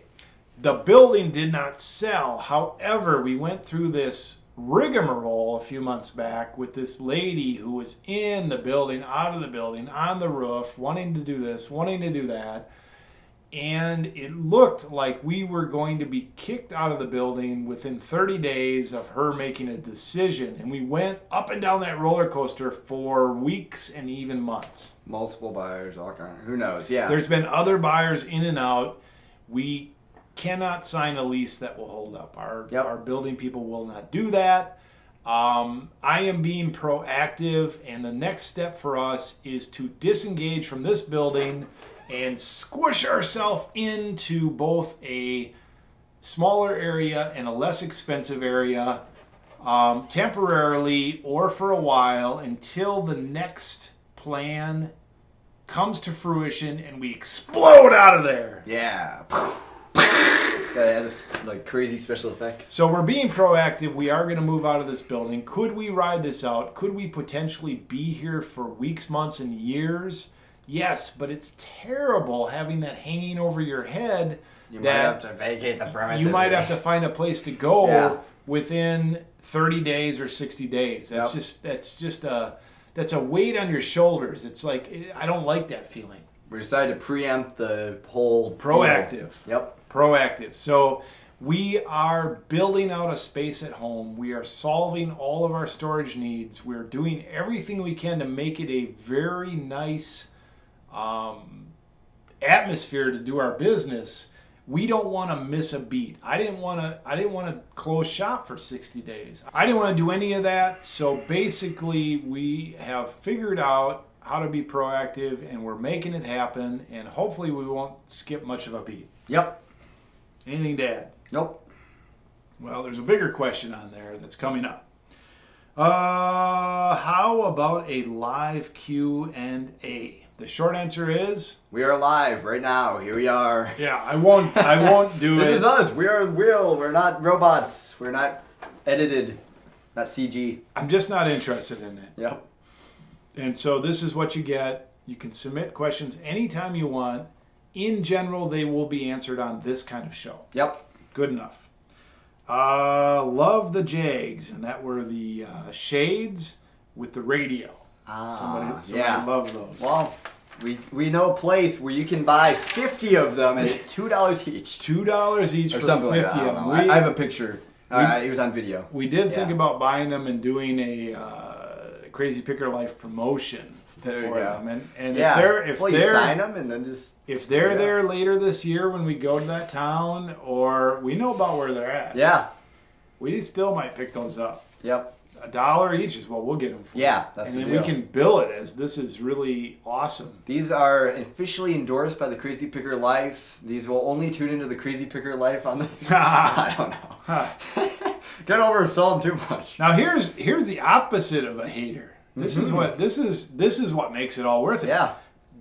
the building did not sell. However, we went through this rigmarole a few months back with this lady who was in the building, out of the building, on the roof, wanting to do this, wanting to do that. and it looked like we were going to be kicked out of the building within 30 days of her making a decision. And we went up and down that roller coaster for weeks and even months. Multiple buyers, all kind. Who knows? Yeah. There's been other buyers in and out. We cannot sign a lease that will hold up. Our building people will not do that. I am being proactive, and the next step for us is to disengage from this building and squish ourselves into both a smaller area and a less expensive area temporarily or for a while until the next plan comes to fruition and we explode out of there. Yeah. That's like crazy special effects. So we're being proactive. We are going to move out of this building. Could we ride this out? Could we potentially be here for weeks, months, and years? Yes, but it's terrible having that hanging over your head. You might have to vacate the premises. You might have to find a place to go within 30 days or 60 days. That's a weight on your shoulders. It's like, I don't like that feeling. We decided to preempt the whole proactive. deal. Yep. Proactive. So we are building out a space at home. We are solving all of our storage needs. We're doing everything we can to make it a very nice atmosphere to do our business. We don't want to miss a beat. I didn't want to close shop for 60 days. I didn't want to do any of that. So basically, we have figured out how to be proactive, and we're making it happen. And hopefully, we won't skip much of a beat. Yep. Anything to add? Nope. Well, there's a bigger question on there that's coming up. How about a live Q&A? The short answer is we are live right now. Here we are. Yeah, I won't do This it. is us. We are real. We're not robots. We're not edited. Not CG. I'm just not interested in it. Yep. And so this is what you get. You can submit questions anytime you want. In general, they will be answered on this kind of show. Yep. Good enough. Love the Jags, and that were the shades with the radio. Somebody loved those. Well, we know a place where you can buy 50 of them at $2 each. $2 each Or for something 50 like that. I of don't them. know. I have a picture. It was on video. We did think about buying them and doing a Crazy Picker Life promotion for them. And if you sign them and then just... If they're there later this year when we go to that town, or we know about where they're at. Yeah. We still might pick those up. Yep. $1 each is what we'll get them for. Yeah, that's the deal. And then we can bill it as this is really awesome. These are officially endorsed by the Crazy Picker Life. These will only tune into the Crazy Picker Life on the... I don't know. Get over sell them too much. Now here's the opposite of a hater. This is what makes it all worth it. Yeah.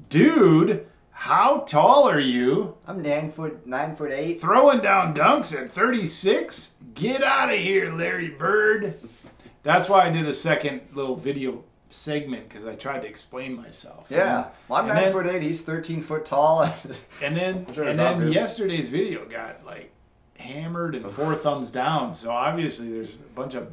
Dude, how tall are you? I'm 9'8". Throwing down dunks at 36? Get out of here, Larry Bird. That's why I did a second little video segment, because I tried to explain myself. Yeah. Well, I'm 9'8". He's 13 foot tall. And then yesterday's video got like hammered and 4 thumbs down. So obviously there's a bunch of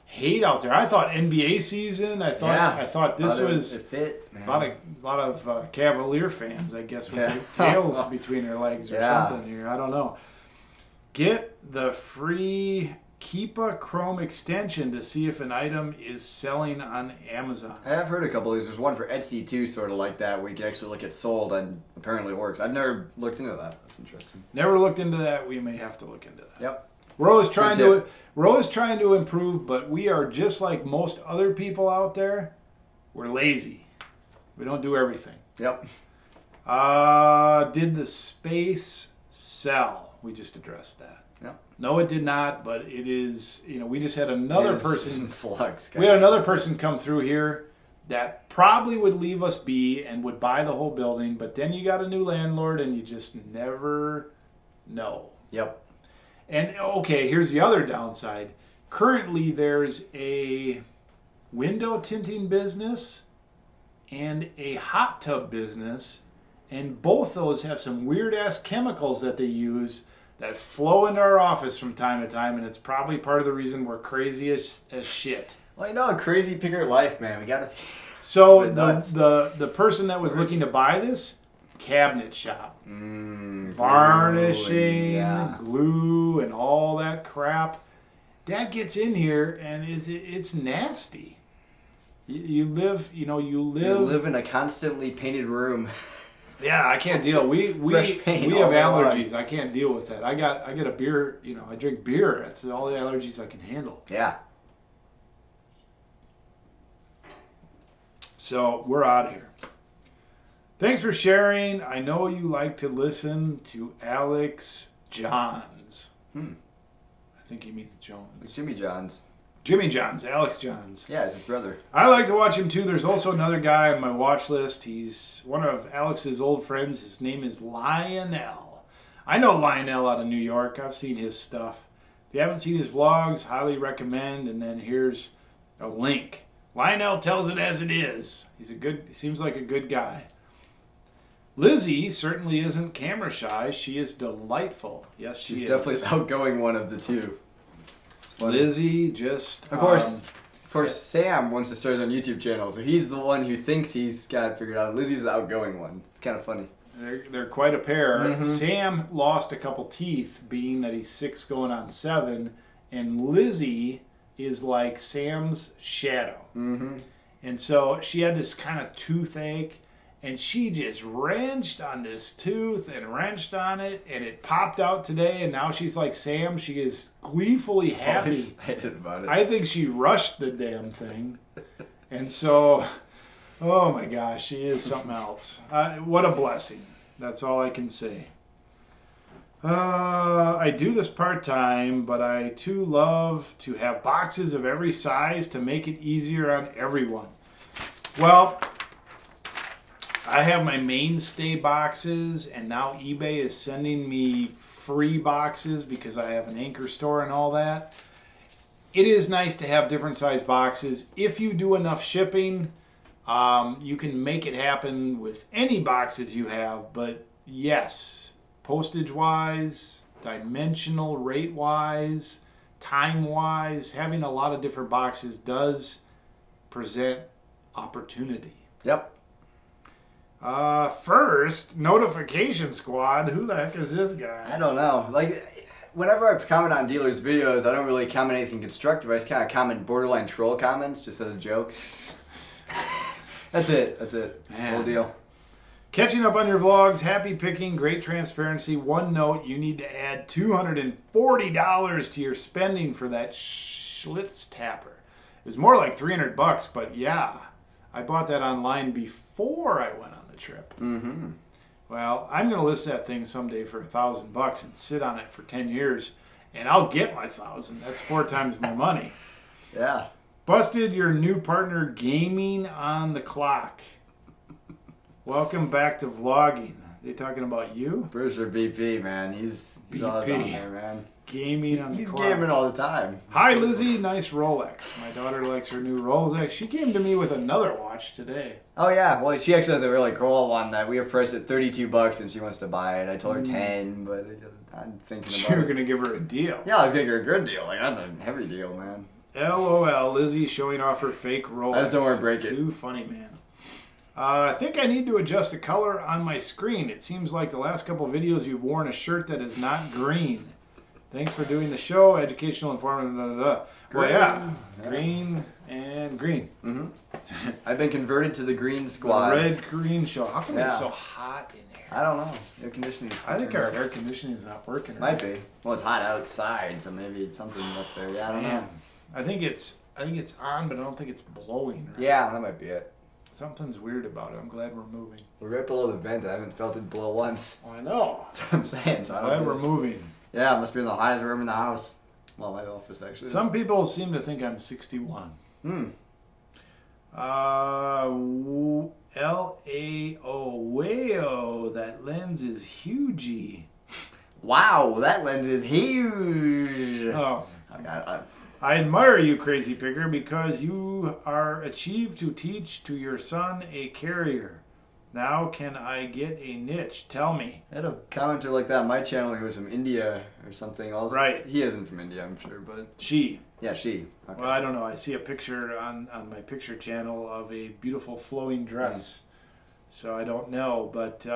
hate out there. I thought NBA season. I thought this was it fit, man. a lot of Cavalier fans, I guess, with their tails between their legs or something here. I don't know. Get the free Keepa Chrome extension to see if an item is selling on Amazon. I have heard a couple of these. There's one for Etsy too, sort of like that, where you can actually look at sold, and apparently it works. I've never looked into that. That's interesting. Never looked into that. We may have to look into that. Yep. We're always trying to improve, but we are just like most other people out there. We're lazy. We don't do everything. Yep. Did the space sell? We just addressed that. Yep. No, it did not, but it is, we just had another person. Flux. We had another person come through here that probably would leave us be and would buy the whole building, but then you got a new landlord and you just never know. Yep. And okay, here's the other downside. Currently, there's a window tinting business and a hot tub business, and both those have some weird-ass chemicals that they use that flow into our office from time to time, and it's probably part of the reason we're crazy as shit. Well, Crazy Picker Life, man. We gotta. So the person that was looking to buy this cabinet shop. Varnishing, Varnishing, glue, and all that crap. That gets in here, and it's nasty. You live You live in a constantly painted room. Yeah, I can't deal. We Fresh paint we all have day long. allergies. I can't deal with that. I get a beer. I drink beer. That's all the allergies I can handle. Yeah. So we're out of here. Thanks for sharing. I know you like to listen to Alex Johns. I think he means It's Jones. Jimmy John's. Jimmy Johns, Alex Johns. Yeah, it's his brother. I like to watch him too. There's also another guy on my watch list. He's one of Alex's old friends. His name is Lionel. I know Lionel out of New York. I've seen his stuff. If you haven't seen his vlogs, highly recommend. And then here's a link. Lionel tells it as it is. He seems like a good guy. Lizzie certainly isn't camera shy. She is delightful. Yes, she She's is. definitely the outgoing one of the two. It's funny. Lizzie just... Of course, Sam wants to start his own YouTube channel, so he's the one who thinks he's got it figured out. Lizzie's the outgoing one. It's kind of funny. They're quite a pair. Mhm. Sam lost a couple teeth, being that he's 6 going on 7, and Lizzie is like Sam's shadow. Mm-hmm. And so she had this kind of toothache, and she just wrenched on this tooth and wrenched on it, and it popped out today, and now she's like Sam. She is gleefully I'm happy. excited about it. I think she rushed the damn thing. And so, oh my gosh, she is something else. What a blessing. That's all I can say. I do this part-time, but I too love to have boxes of every size to make it easier on everyone. Well, I have my mainstay boxes, and now eBay is sending me free boxes because I have an anchor store and all that. It is nice to have different size boxes. If you do enough shipping, you can make it happen with any boxes you have. But yes, postage-wise, dimensional rate-wise, time-wise, having a lot of different boxes does present opportunity. Yep. First, Notification Squad. Who the heck is this guy? I don't know. Like, whenever I comment on dealers' videos, I don't really comment anything constructive. I just kind of comment borderline troll comments just as a joke. That's it. Man. Whole deal. Catching up on your vlogs, happy picking, great transparency. One note, you need to add $240 to your spending for that Schlitz tapper. It was more like $300, but yeah, I bought that online before I went on the trip. Mm-hmm. Well, I'm going to list that thing someday for $1,000 and sit on it for 10 years, and I'll get my 1,000. That's 4 times my money. Yeah. Busted your new partner gaming on the clock. Welcome back to vlogging. They talking about you? Bruiser BP, man. He's always on BP. there, man. Gaming on the He's clock. gaming all the time. Hi, Lizzie. Nice Rolex. My daughter likes her new Rolex. She came to me with another watch today. Oh yeah, well she actually has a really cool one that we have priced at $32 and she wants to buy it. I told her 10, but I'm thinking You about were it. going to give her a deal. Yeah, I was gonna get her a good deal. Like that's a heavy deal, man. LOL. Lizzie showing off her fake Rolex. I just don't want to break it. Too funny, man. I think I need to adjust the color on my screen. It seems like the last couple of videos you've worn a shirt that is not green. Thanks for doing the show. Educational, informative, blah, blah, blah. Well, yeah. Green and green. Mm-hmm. I've been converted to the green The squad. red-green show. How come it's Yeah. so hot in here? I don't know. Air conditioning. I think our air conditioning is not working. might be. Well, it's hot outside, so maybe it's something up there. Yeah, I don't know. Man, I think it's on, but I don't think it's blowing. Right? Yeah, that might be it. Something's weird about it. I'm glad we're moving. We're right below the vent. I haven't felt it blow once. Oh, I know. That's what I'm saying. So I Glad don't we're think- moving. Yeah, it must be in the hottest room in the house. Well, my office actually. is. Some people seem to think I'm 61. L-A-O, way-o, that lens is huge. Wow, that lens is huge. Oh, I I admire you, Crazy Picker, because you are achieved to teach to your son a carrier. Now can I get a niche? Tell me. had a commenter like that on my channel who was from India or something else. Right. He isn't from India, I'm sure, but She. yeah, she. Okay. Well, I don't know. I see a picture on my picture channel of a beautiful flowing dress. So I don't know. But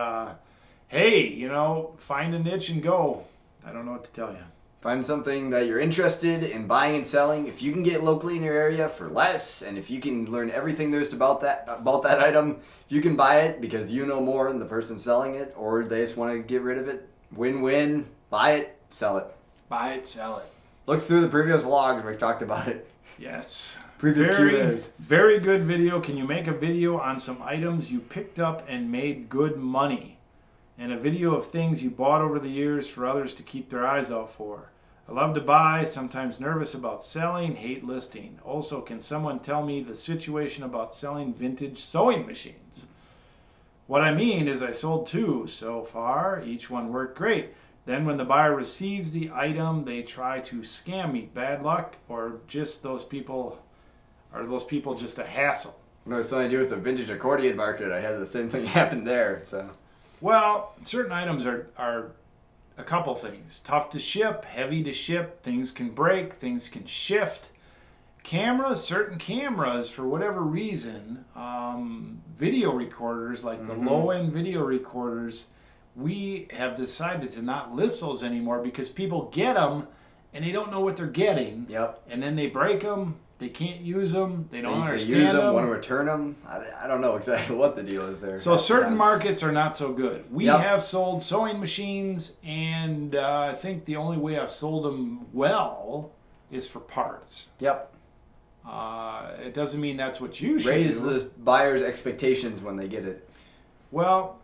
hey, find a niche and go. I don't know what to tell you. Find something that you're interested in buying and selling. If you can get locally in your area for less, and if you can learn everything there's about that item, if you can buy it because you know more than the person selling it, or they just want to get rid of it, win-win. Buy it, sell it. Buy it, sell it. Look through the previous logs. We've talked about it. Yes. Previous Q&As. Very good video. Can you make a video on some items you picked up and made good money? And a video of things you bought over the years for others to keep their eyes out for. I love to buy, sometimes nervous about selling, hate listing. Also, can someone tell me the situation about selling vintage sewing machines? What I mean is I sold 2 so far. Each one worked great. Then when the buyer receives the item, they try to scam me. Bad luck, or just those people just a hassle? No, it's something to do with the vintage accordion market. I had the same thing happen there. So, well, certain items are a couple things. Tough to ship, heavy to ship, things can break, things can shift. Certain cameras, for whatever reason, video recorders, like the low-end video recorders, we have decided to not list those anymore because people get them and they don't know what they're getting. Yep. And then they break them, they can't use them, they don't They understand use them, them. want to return them. I don't know exactly what the deal is there. So certain markets are not so good. We Yep. have sold sewing machines, and I think the only way I've sold them well is for parts. Yep. It doesn't mean that's what you should Raise do. the buyer's expectations when they get it. Well,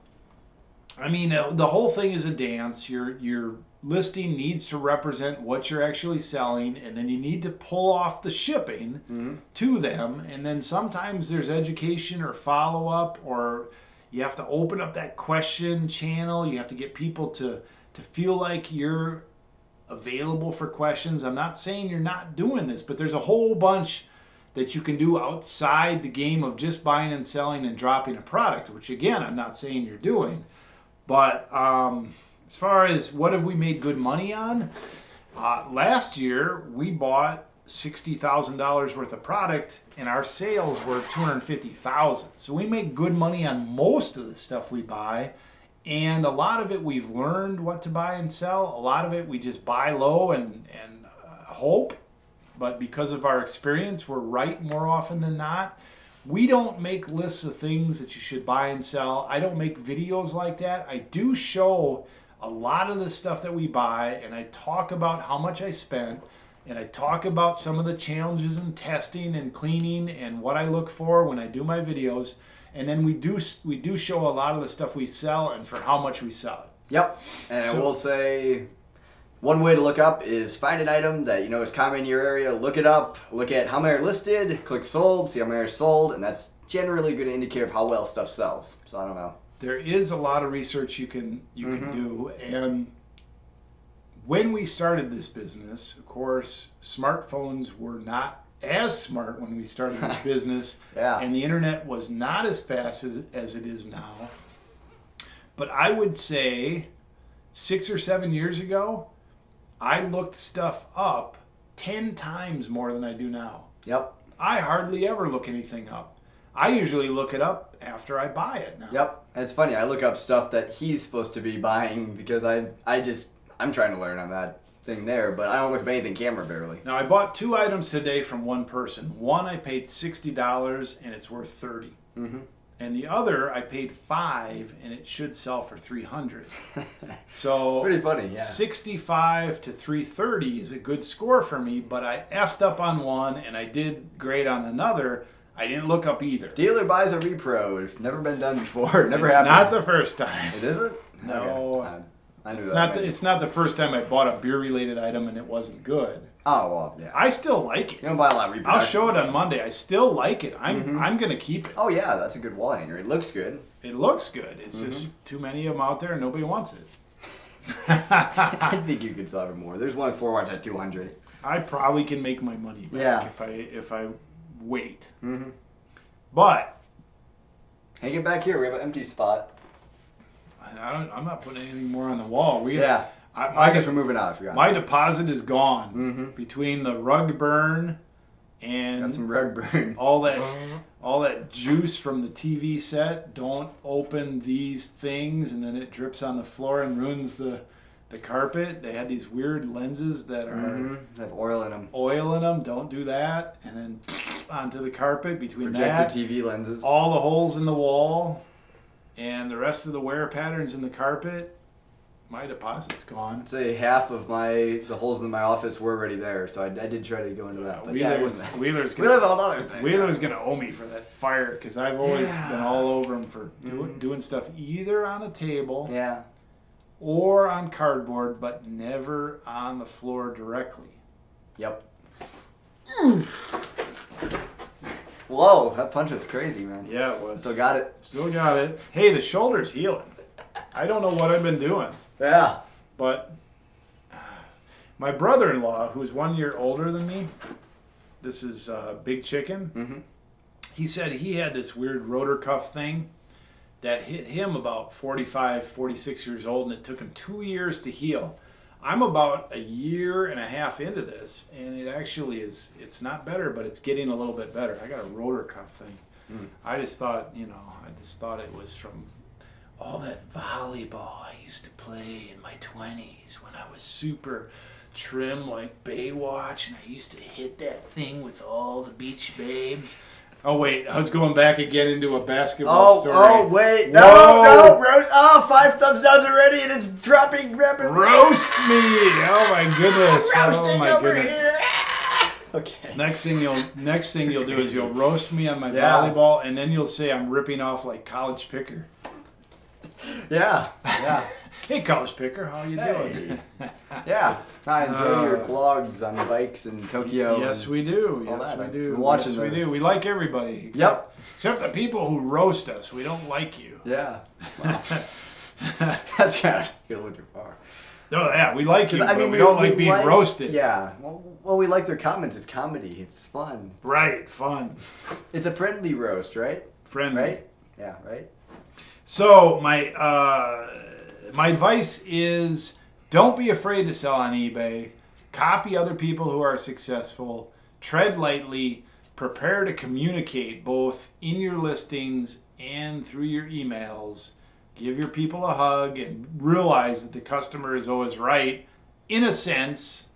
I mean, the whole thing is a dance. Your listing needs to represent what you're actually selling, and then you need to pull off the shipping to them. And then sometimes there's education or follow-up, or you have to open up that question channel. You have to get people to feel like you're available for questions. I'm not saying you're not doing this, but there's a whole bunch that you can do outside the game of just buying and selling and dropping a product, which again, I'm not saying you're doing. But as far as what have we made good money on, last year we bought $60,000 worth of product and our sales were $250,000. So we make good money on most of the stuff we buy. And a lot of it we've learned what to buy and sell. A lot of it we just buy low and hope. But because of our experience, we're right more often than not. We don't make lists of things that you should buy and sell. I don't make videos like that. I do show a lot of the stuff that we buy, and I talk about how much I spent, and I talk about some of the challenges in testing and cleaning and what I look for when I do my videos. And then we do show a lot of the stuff we sell and for how much we sell it. Yep. And I will say, one way to look up is find an item that you know is common in your area, look it up, look at how many are listed, click sold, see how many are sold, and that's generally a good indicator of how well stuff sells. So I don't know. There is a lot of research you can do, and when we started this business, of course, smartphones were not as smart when we started this business, Yeah. and the internet was not as fast as it is now. But I would say 6 or 7 years ago, I looked stuff up 10 times more than I do now. Yep. I hardly ever look anything up. I usually look it up after I buy it now. Yep. And it's funny, I look up stuff that he's supposed to be buying because I'm trying to learn on that thing there, but I don't look up anything camera barely. Now, I bought 2 items today from one person. One I paid $60 and it's worth $30. And the other I paid $5 and it should sell for $300. So Pretty funny, yeah. 65 to 330 is a good score for me, but I effed up on one and I did great on another. I didn't look up either. Dealer buys a repro. It's never been done before. Never It's happened. not the first time. It isn't? No. Okay. I knew It's that. not. maybe. It's not the first time I bought a beer-related item and it wasn't good. Oh, well, yeah. I still like it. You don't buy a lot of reproductions. I'll show it on Monday. I still like it. I'm gonna keep it. Oh, yeah, that's a good wall hanger. It looks good. It looks good. It's just too many of them out there and nobody wants it. I think you could sell it more. There's one 4 watch at 200. I probably can make my money back Yeah. if I wait. Mm-hmm. But Hang it back here. We have an empty spot. I'm not putting anything more on the wall. Yeah. I I guess we're moving on. If we got my deposit is gone Mhm. between the rug burn and some rug burn. all that all that juice from the TV set. Don't open these things, and then it drips on the floor and ruins the carpet. They had these weird lenses that are They have oil in them. Don't do that. And then onto the carpet between Projector that, TV lenses. all the holes in the wall, and the rest of the wear patterns in the carpet. My deposit's gone. I'd say half of the holes in my office were already there, so I did try to go into that. But yeah, Wheeler's Wheeler's all other thing. Wheeler's gonna owe me for that fire because I've always been all over him for doing stuff either on a table Yeah. or on cardboard, but never on the floor directly. Yep. Whoa, that punch was crazy, man. Yeah, it was. Still got it. Still got it. Hey, the shoulder's healing. I don't know what I've been doing, Yeah. but my brother-in-law, who's 1 year older than me, this is Big Chicken. Mm-hmm. He said he had this weird rotor cuff thing that hit him about 45, 46 years old, and it took him 2 years to heal. I'm about a year and a half into this, and it actually is, it's not better, but it's getting a little bit better. I got a rotor cuff thing. I just thought it was from all that volleyball I used to play in my 20s when I was super trim like Baywatch, and I used to hit that thing with all the beach babes. Oh wait, I was going back again into a basketball story. Oh wait, no, Whoa. 5 thumbs down already, and it's dropping rapidly. Roast me! Oh my goodness! Roasting Oh my over goodness! here. Okay. Next thing you'll do is you'll roast me on my Yeah. volleyball, and then you'll say I'm ripping off like College Picker. Yeah. Hey, College Picker, how you doing? Yeah. I enjoy your vlogs on bikes in Tokyo. Yes, we do. all Yes, that. we I've do. been watching Yes, we those. do. We like everybody. Yep. Except the people who roast us. We don't like you. Yeah. Wow. That's kind of a little too far. No, yeah, we like you, I mean, but we don't like being roasted. Yeah. Well, we like their comments. It's comedy. It's fun. Right, fun. It's a friendly roast, right? Friendly. Right? Yeah, right? So my advice is don't be afraid to sell on eBay. Copy other people who are successful. Tread lightly. Prepare to communicate both in your listings and through your emails. Give your people a hug and realize that the customer is always right in a sense.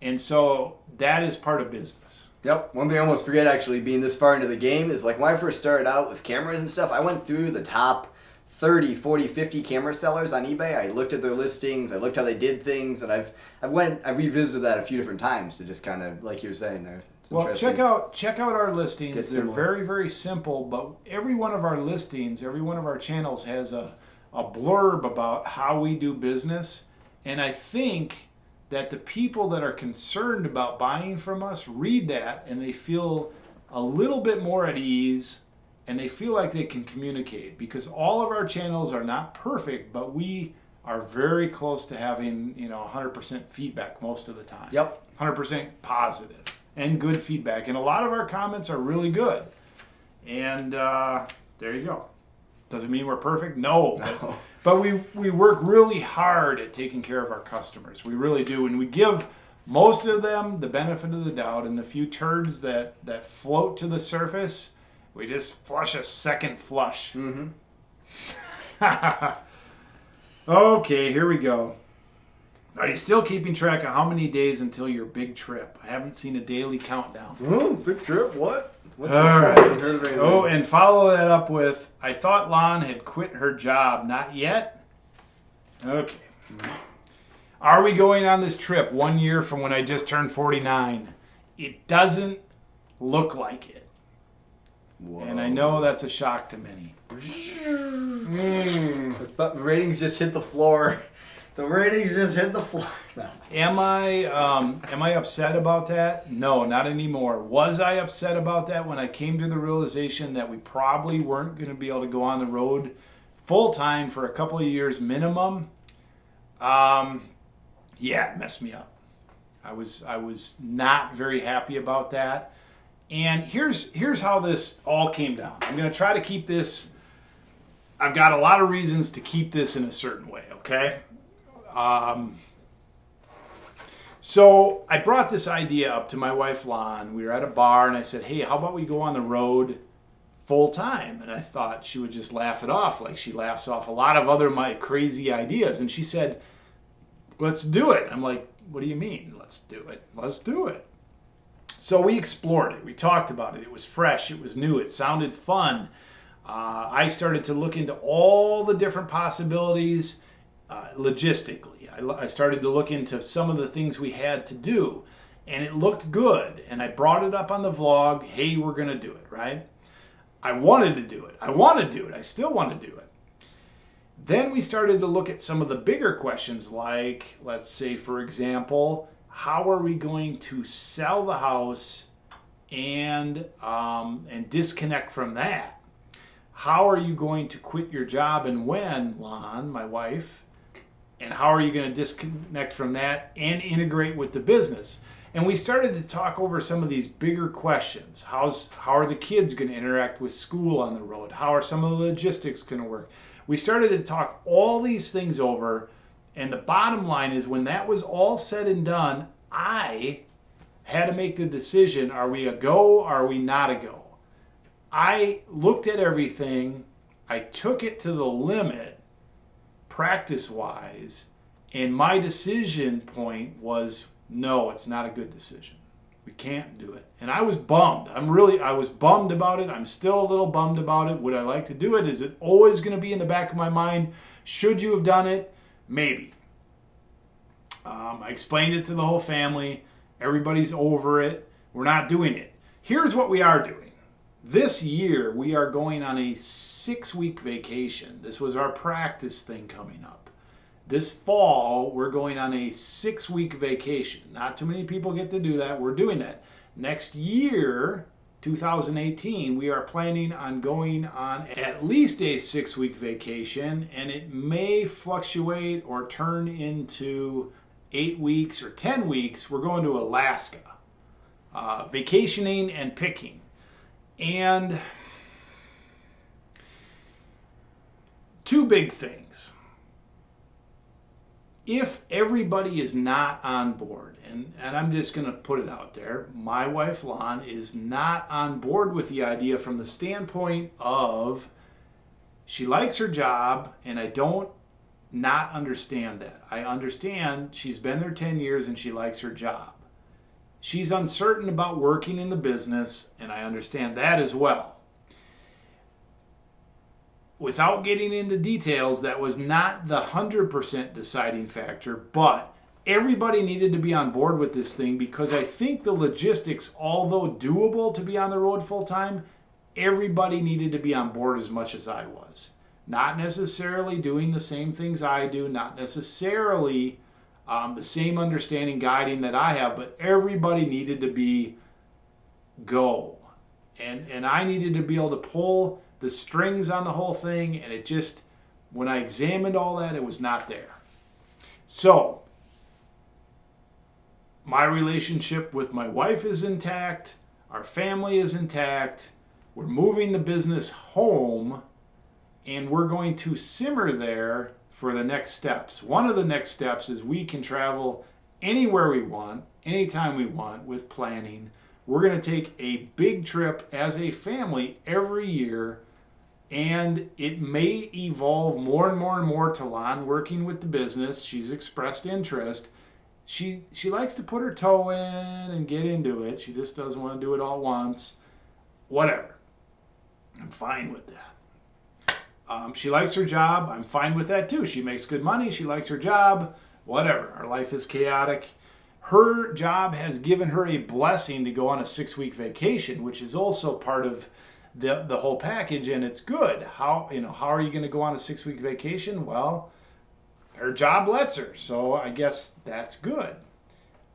And so that is part of business. Yep. One thing I almost forget, actually, being this far into the game, is like when I first started out with cameras and stuff, I went through the top 30, 40, 50 camera sellers on eBay. I looked at their listings. I looked how they did things. And I've revisited that a few different times to just kind of, like you were saying there. It's Well, interesting. check out our listings. Get They're similar. very, very simple, but every one of our listings, every one of our channels has a blurb about how we do business. And I think that the people that are concerned about buying from us read that and they feel a little bit more at ease and they feel like they can communicate, because all of our channels are not perfect, but we are very close to having 100% feedback most of the time. Yep. 100% positive and good feedback, and a lot of our comments are really good. And there you go. Doesn't mean we're perfect, no. But we work really hard at taking care of our customers. We really do, and we give most of them the benefit of the doubt. And the few turds that float to the surface, we just flush a second flush. Mm-hmm. Okay, here we go. Are you still keeping track of how many days until your big trip? I haven't seen a daily countdown. Oh, big trip. What? All right. Oh, and follow that up with, I thought Lon had quit her job. Not yet? Okay. Are we going on this trip 1 year from when I just turned 49? It doesn't look like it. Whoa. And I know that's a shock to many. The ratings just hit the floor. The ratings just hit the floor. Am I upset about that? No, not anymore. Was I upset about that when I came to the realization that we probably weren't going to be able to go on the road full time for a couple of years minimum? Yeah, it messed me up. I was not very happy about that. And here's how this all came down. I'm going to try to keep this. I've got a lot of reasons to keep this in a certain way, okay? So I brought this idea up to my wife, Lon. We were at a bar, and I said, hey, how about we go on the road full time. And I thought she would just laugh it off like she laughs off a lot of other my crazy ideas. And she said, let's do it. I'm like, what do you mean? Let's do it. Let's do it. So we explored it. We talked about it. It was fresh. It was new. It sounded fun. I started to look into all the different possibilities logistically. I started to look into some of the things we had to do, and it looked good. And I brought it up on the vlog. Hey, we're going to do it, right? I wanted to do it. I want to do it. I still want to do it. Then we started to look at some of the bigger questions, like, let's say, for example, how are we going to sell the house and disconnect from that? How are you going to quit your job and when, Lon, my wife? And how are you going to disconnect from that and integrate with the business? And we started to talk over some of these bigger questions. How are the kids going to interact with school on the road? How are some of the logistics going to work? We started to talk all these things over, and the bottom line is when that was all said and done, I had to make the decision, are we a go or are we not a go? I looked at everything, I took it to the limit, practice-wise, and my decision point was, no, it's not a good decision. We can't do it. And I was bummed. I was bummed about it. I'm still a little bummed about it. Would I like to do it? Is it always going to be in the back of my mind? Should you have done it? Maybe. I explained it to the whole family. Everybody's over it. We're not doing it. Here's what we are doing. This year, we are going on a 6-week vacation. This was our practice thing coming up. This fall, we're going on a 6-week vacation. Not too many people get to do that. We're doing that. Next year, 2018, we are planning on going on at least a 6-week vacation, and it may fluctuate or turn into 8 weeks or 10 weeks. We're going to Alaska. Vacationing and picking. And two big things. If everybody is not on board, and I'm just going to put it out there, my wife Lon is not on board with the idea from the standpoint of she likes her job, and I don't not understand that. I understand she's been there 10 years and she likes her job. She's uncertain about working in the business, and I understand that as well. Without getting into details, that was not the 100% deciding factor, but everybody needed to be on board with this thing because I think the logistics, although doable to be on the road full time, everybody needed to be on board as much as I was. Not necessarily doing the same things I do, not necessarily the same understanding guiding that I have, but everybody needed to be go. And I needed to be able to pull the strings on the whole thing, and it just, when I examined all that, it was not there. So, my relationship with my wife is intact, our family is intact, we're moving the business home, and we're going to simmer there for the next steps. One of the next steps is we can travel anywhere we want, anytime we want with planning. We're going to take a big trip as a family every year, and it may evolve more and more and more to Lon working with the business. She's expressed interest. She likes to put her toe in and get into it. She just doesn't want to do it all at once. Whatever. I'm fine with that. She likes her job. I'm fine with that too. She makes good money. She likes her job. Whatever. Our life is chaotic. Her job has given her a blessing to go on a 6-week vacation, which is also part of the whole package, and it's good. How are you going to go on a 6-week vacation? Well, her job lets her, so I guess that's good.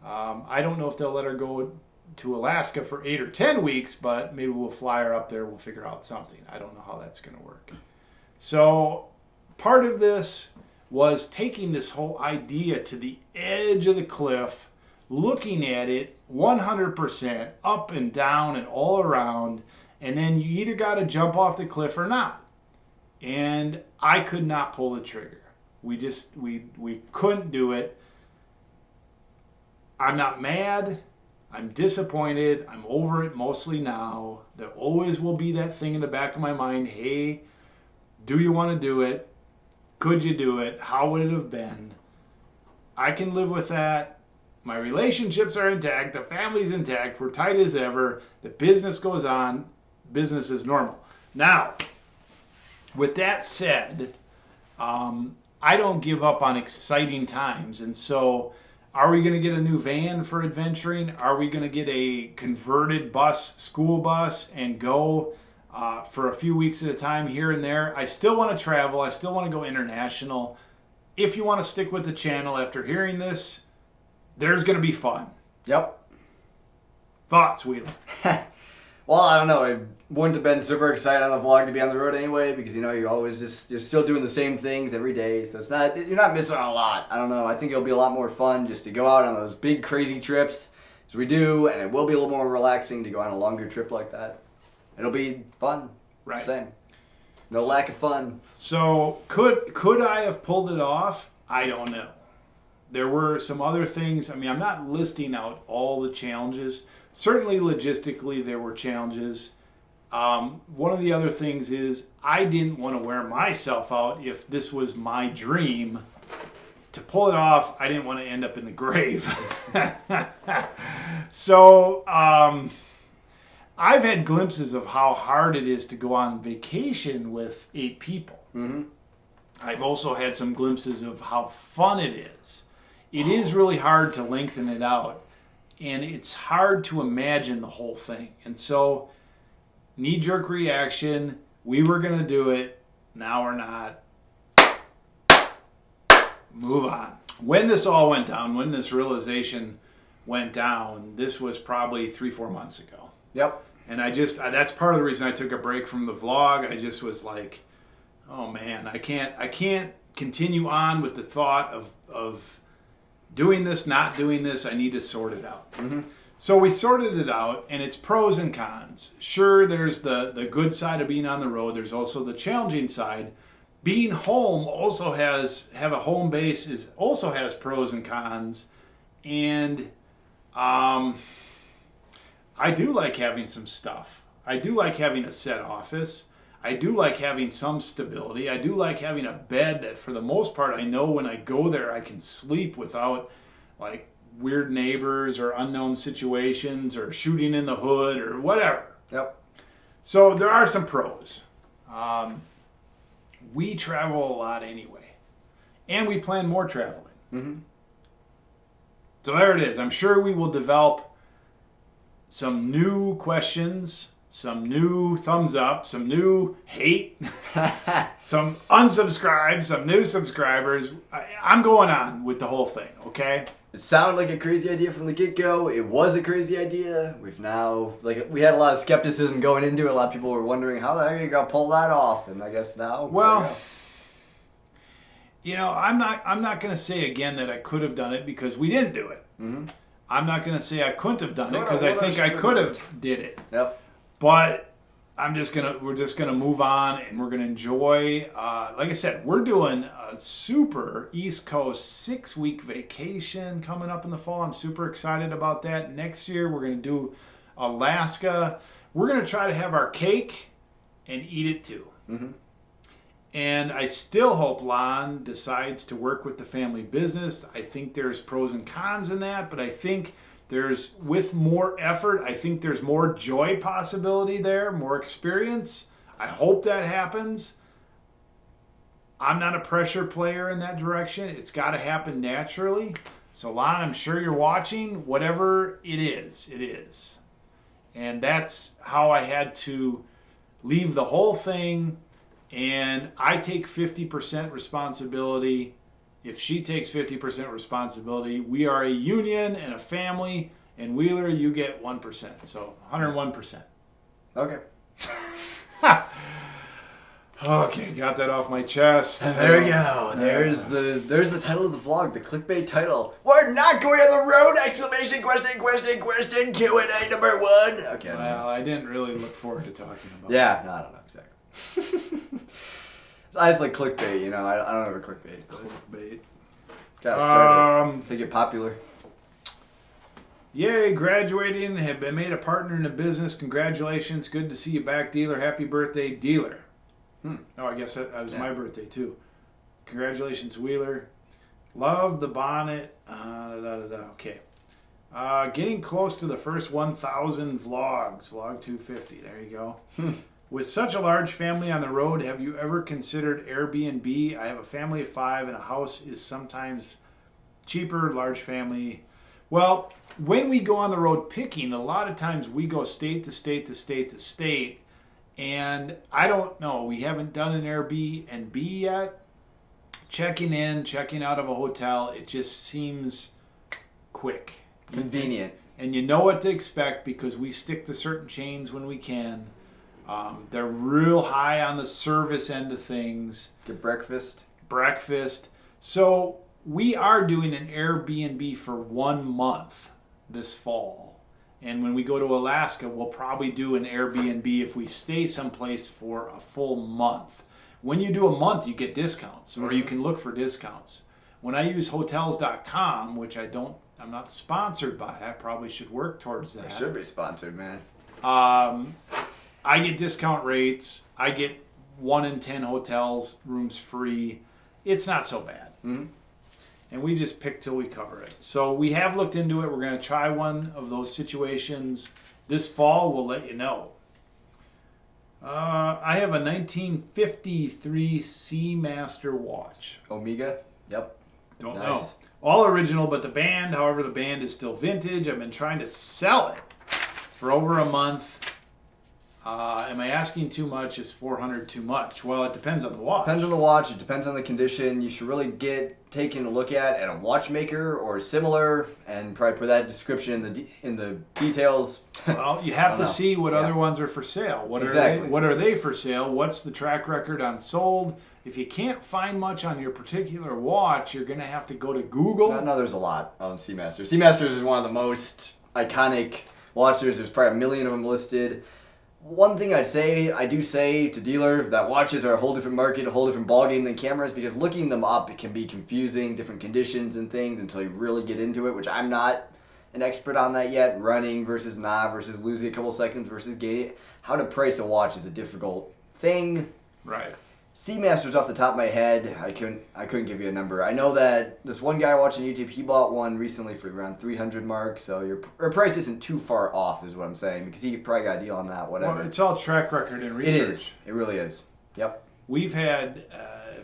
I don't know if they'll let her go to Alaska for 8 or 10 weeks, but maybe we'll fly her up there. We'll figure out something. I don't know how that's going to work. So part of this was taking this whole idea to the edge of the cliff, looking at it 100% up and down and all around, and then you either got to jump off the cliff or not. And I could not pull the trigger. We couldn't do it. I'm not mad. I'm disappointed. I'm over it mostly now. There always will be that thing in the back of my mind. Hey, do you want to do it? Could you do it? How would it have been? I can live with that. My relationships are intact. The family's intact. We're tight as ever. The business goes on. Business is normal. Now, with that said, I don't give up on exciting times. And so, are we going to get a new van for adventuring? Are we going to get a converted school bus, and go for a few weeks at a time here and there? I still want to travel. I still want to go international. If you want to stick with the channel after hearing this, there's going to be fun. Yep. Thoughts, Wheeler? Well, I don't know. I wouldn't have been super excited on the vlog to be on the road anyway, because you're still doing the same things every day, so you're not missing a lot. I don't know. I think it'll be a lot more fun just to go out on those big crazy trips as we do, and it will be a little more relaxing to go on a longer trip like that. It'll be fun. Right. Same. No lack of fun. So could I have pulled it off? I don't know. There were some other things. I mean, I'm not listing out all the challenges. Certainly logistically there were challenges. One of the other things is I didn't want to wear myself out if this was my dream. To pull it off, I didn't want to end up in the grave. So I've had glimpses of how hard it is to go on vacation with 8 people. Mm-hmm. I've also had some glimpses of how fun it is. It is really hard to lengthen it out, and it's hard to imagine the whole thing. And so, knee-jerk reaction, we were going to do it, now we're not. Move on. When this all went down, when this realization went down, this was probably 3-4 months ago. Yep. And that's part of the reason I took a break from the vlog. I just was like, oh man, I can't continue on with the thought of doing this, not doing this. I need to sort it out. Mm-hmm. So we sorted it out, and it's pros and cons. Sure, there's the good side of being on the road. There's also the challenging side. Being home also have a home base also has pros and cons. And I do like having some stuff. I do like having a set office. I do like having some stability. I do like having a bed that, for the most part, I know when I go there I can sleep without like weird neighbors or unknown situations or shooting in the hood or whatever. Yep. So there are some pros. We travel a lot anyway, and we plan more traveling. Mm-hmm. So there it is. I'm sure we will develop some new questions, some new thumbs up, some new hate, some unsubscribe, some new subscribers. I'm going on with the whole thing, okay? It sounded like a crazy idea from the get-go. It was a crazy idea. We had a lot of skepticism going into it. A lot of people were wondering how the heck are you gonna pull that off, and I guess now. Well, I'm not going to say again that I could have done it because we didn't do it. Mm-hmm. I'm not going to say I couldn't have done it because I think I could have did it. Yep. But we're just gonna move on, and we're gonna enjoy. Like I said, we're doing a super East Coast 6-week vacation coming up in the fall. I'm super excited about that. Next year, we're gonna do Alaska. We're gonna try to have our cake and eat it too. Mm-hmm. And I still hope Lon decides to work with the family business. I think there's pros and cons in that, but I think with more effort, I think there's more joy possibility there, more experience. I hope that happens. I'm not a pressure player in that direction. It's got to happen naturally. So Lon, I'm sure you're watching. Whatever it is, it is. And that's how I had to leave the whole thing. And I take 50% responsibility. If she takes 50% responsibility, we are a union and a family. And Wheeler, you get 1%. So 101%. Okay. Okay, got that off my chest. And there we go. There's the title of the vlog, the clickbait title. We're not going on the road! Exclamation question, Q&A number 1. Okay. Well, I didn't really look forward to talking about yeah, no, I don't know exactly. I just like clickbait, I don't know what clickbait. clickbait. Gotta start it to get popular. Yay, graduating, have been made a partner in the business. Congratulations. Good to see you back, dealer. Happy birthday, dealer. Oh, I guess that was my birthday, too. Congratulations, Wheeler. Love the bonnet. Okay. Getting close to the first 1,000 vlogs. Vlog 250. There you go. With such a large family on the road, have you ever considered Airbnb? I have a family of 5 and a house is sometimes cheaper, large family. Well, when we go on the road picking, a lot of times we go state to state to state to state. And I don't know, we haven't done an Airbnb yet. Checking in, checking out of a hotel, it just seems quick. Convenient. And you know what to expect because we stick to certain chains when we can. They're real high on the service end of things. Get breakfast. So we are doing an Airbnb for 1 month this fall. And when we go to Alaska, we'll probably do an Airbnb if we stay someplace for a full month. When you do a month, you get discounts, or you can look for discounts. When I use Hotels.com, which I'm not sponsored by, I probably should work towards that. I should be sponsored, man. I get discount rates. I get 1 in 10 hotels rooms free. It's not so bad. And we just pick till we cover it. So we have looked into it. We're going to try one of those situations this fall. We'll let you know. I have a 1953 Seamaster watch. Omega? Yep. Don't Nice. know. All original, but the band, however, the band is still vintage. I've been trying to sell it for over a month. Am I asking too much? Is $400 too much? Well, it depends on the watch. Depends on the watch. It depends on the condition. You should really get taken a look at a watchmaker or similar, and probably put that description in the details. Well, you have to know. see what Yeah. other ones are for sale. What Exactly. What are they for sale? What's the track record on sold? If you can't find much on your particular watch, you're going to have to go to Google. No, there's a lot on Seamasters. Seamasters is one of the most iconic watches. There's probably 1 million of them listed. One thing I do say to dealer, that watches are a whole different market, a whole different ballgame than cameras, because looking them up, it can be confusing, different conditions and things until you really get into it, which I'm not an expert on that yet. Running versus not versus losing a couple seconds versus gaining. How to price a watch is a difficult thing. Right. Seamasters off the top of my head, I couldn't give you a number. I know that this one guy watching YouTube, he bought one recently for around 300 mark, so your price isn't too far off, is what I'm saying, because he probably got a deal on that, whatever. Well, it's all track record and research. It is. It really is. Yep. We've had,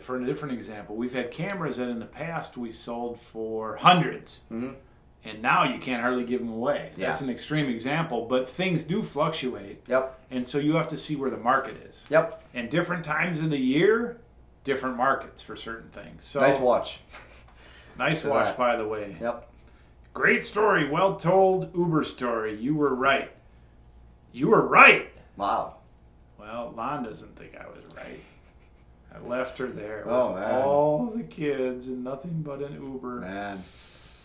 for a different example, we've had cameras that in the past we sold for hundreds. And now you can't hardly give them away. Yeah. That's an extreme example, but things do fluctuate. Yep. And so you have to see where the market is. Yep. And different times of the year, different markets for certain things. So Nice watch. Nice For watch, that. by the way. Yep. Great story. Well told Uber story. You were right. You were right. Wow. Well, Lon doesn't think I was right. I left her there Oh, with man. all the kids and nothing but an Uber. Man.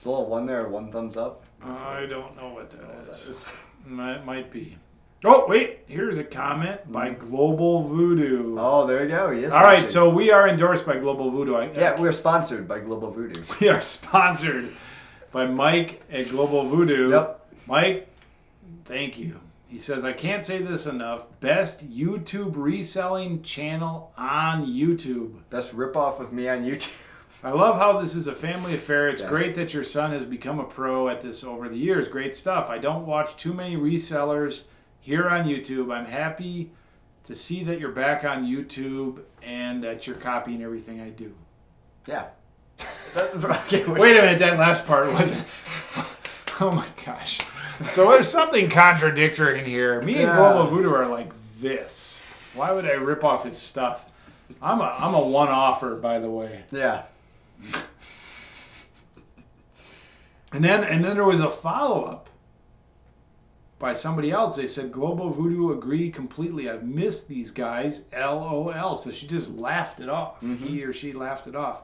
There's a little one there, 1 thumbs up. I don't know what that That is. is. It might be. Oh, wait. Here's a comment by Global Voodoo. Oh, there you go. He is All right, watching. so we are endorsed by Global Voodoo. Yeah, we're sponsored by Global Voodoo. We are sponsored by Mike at Global Voodoo. Yep. Mike, thank you. He says, I can't say this enough. Best YouTube reselling channel on YouTube. Best ripoff of me on YouTube. I love how this is a family affair. It's Yeah. great that your son has become a pro at this over the years. Great stuff. I don't watch too many resellers here on YouTube. I'm happy to see that you're back on YouTube and that you're copying everything I do. Yeah. Okay, Wait a minute, that last part wasn't. Oh my gosh. So there's something contradictory in here. Me and Yeah. Global Voodoo are like this. Why would I rip off his stuff? I'm a one-offer, by the way. Yeah. And then there was a follow-up by somebody else. They said, Global Voodoo agree completely. I've missed these guys. LOL. So she just laughed it off. He or she laughed it off.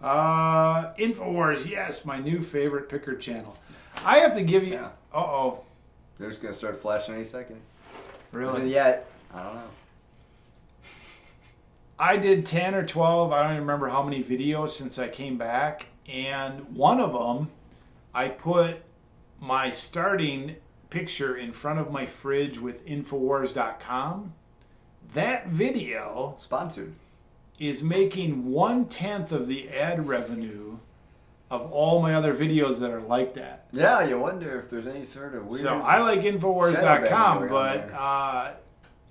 Infowars, yes, my new favorite picker channel. I have to give you... Yeah. Uh-oh. They're just going to start flashing any second. Isn't Really? yet. I don't know. I did 10 or 12, I don't even remember how many videos since I came back. And one of them, I put my starting picture in front of my fridge with Infowars.com, that video Sponsored. is making 1/10 of the ad revenue of all my other videos that are like that. Yeah, you wonder if there's any sort of weird. So I like Infowars.com, shadow banning going but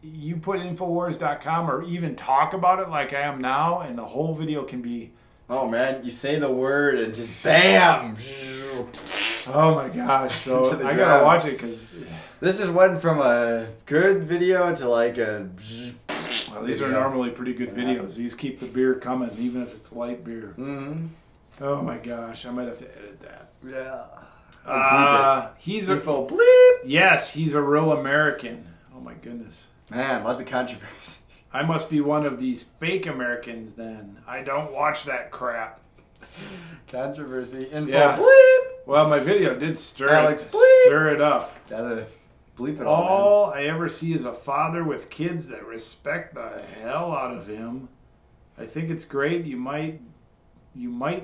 you put Infowars.com or even talk about it like I am now, and the whole video can be, Oh man, you say the word and just bam! oh my gosh. So To the I ground. gotta watch it because This just went from a good video to like a. these are Yeah. normally pretty good videos. These keep the beer coming, even if it's light beer. Mm-hmm. Oh my gosh, I might have to edit that. Yeah. He's Info bleep. yes, he's a real American. Oh my goodness. Man, lots of controversy. I must be one of these fake Americans then. I don't watch that crap. Controversy. Info Yeah. bleep. Well, my video did Alex, bleep. stir it up. Gotta bleep it all. All I ever see is a father with kids that respect the hell out of him. I think it's great. You might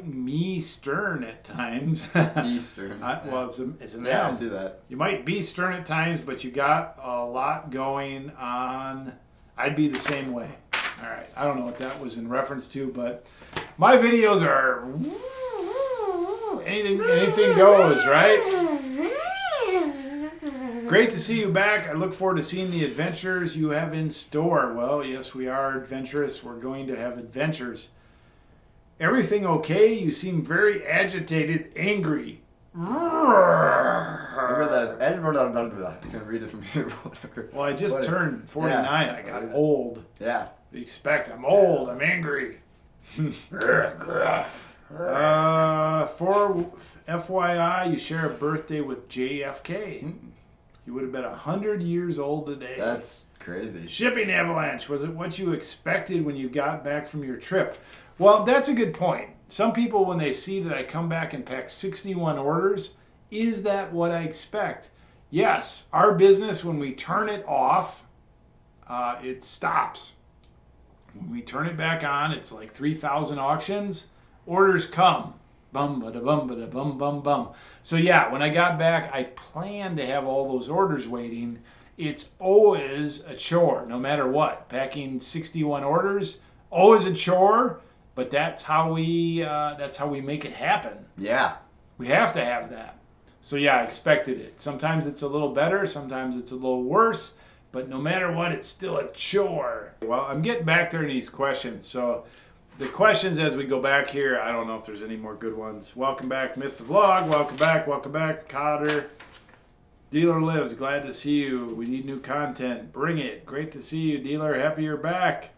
me stern at times. Man. Eastern. Well, it's an Yeah, I M. see that. You might be stern at times, but you got a lot going on. I'd be the same way. All right. I don't know what that was in reference to, but my videos are anything goes, right? Great to see you back. I look forward to seeing the adventures you have in store. Well, yes, we are adventurous. We're going to have adventures. Everything okay? You seem very agitated, angry. Remember that? I can read it from here. Whatever. Well, I just What? turned 49. Yeah. I got old. Yeah. What do you expect? I'm old. I'm angry. For FYI, you share a birthday with JFK. You would have been 100 years old today. That's crazy. Shipping avalanche. Was it what you expected when you got back from your trip? Well, that's a good point. Some people, when they see that I come back and pack 61 orders, is that what I expect? Yes, our business, when we turn it off, it stops. When we turn it back on, it's like 3,000 auctions. Orders come. Bum, ba da bum, ba da bum, bum, bum. So yeah, when I got back, I planned to have all those orders waiting. It's always a chore, no matter what. Packing 61 orders, always a chore, but that's how we make it happen. Yeah. We have to have that. So yeah, I expected it. Sometimes it's a little better, sometimes it's a little worse, but no matter what, it's still a chore. Well, I'm getting back there in these questions. So the questions as we go back here, I don't know if there's any more good ones. Welcome back, Missed the Vlog. Welcome back, Cotter. Dealer Lives, glad to see you. We need new content. Bring it. Great to see you, Dealer. Happy you're back.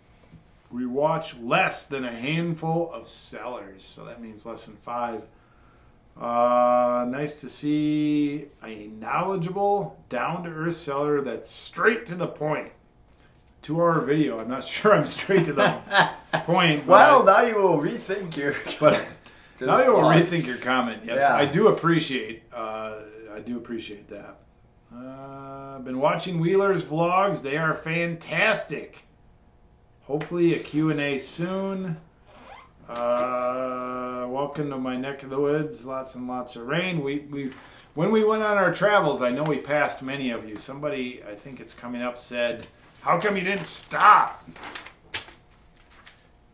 We watch less than a handful of sellers, so that means less than 5. Nice to see a knowledgeable, down-to-earth seller that's straight to the point. 2-hour video. I'm not sure I'm straight to the point. Well, now you will rethink your. but now you will thought. rethink your comment. Yes, Yeah. I do appreciate that. I've been watching Wheeler's vlogs. They are fantastic. Hopefully a Q&A soon. Welcome to my neck of the woods. Lots and lots of rain. When we went on our travels, I know we passed many of you. Somebody, I think it's coming up, said, "How come you didn't stop?"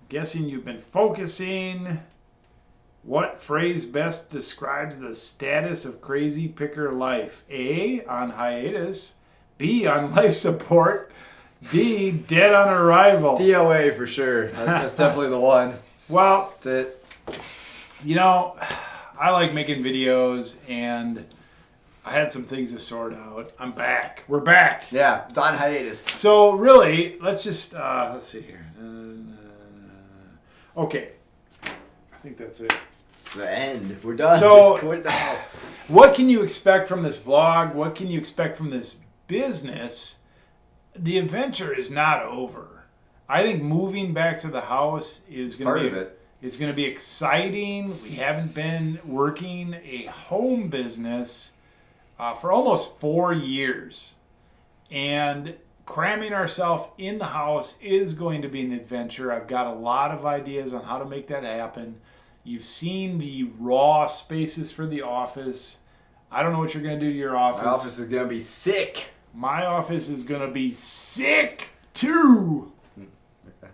Guessing you've been focusing. What phrase best describes the status of Crazy Picker life? A, on hiatus. B, on life support. D, dead on arrival. DOA for sure. That's definitely the one. Well, That's it. you know, I like making videos, and I had some things to sort out. I'm back. We're back. Yeah, it's on hiatus. So really, let's just let's see here. Okay, I think that's it. The end. We're done. So- Just quit now. What can you expect from this vlog? What can you expect from this business? The adventure is not over. I think moving back to the house is going Part to of be it. It's going to be exciting. We haven't been working a home business for almost 4 years, and cramming ourselves in the house is going to be an adventure. I've got a lot of ideas on how to make that happen. You've seen the raw spaces for the office. I don't know what you're going to do to your office. My office is gonna be sick. My office is going to be sick too. Okay.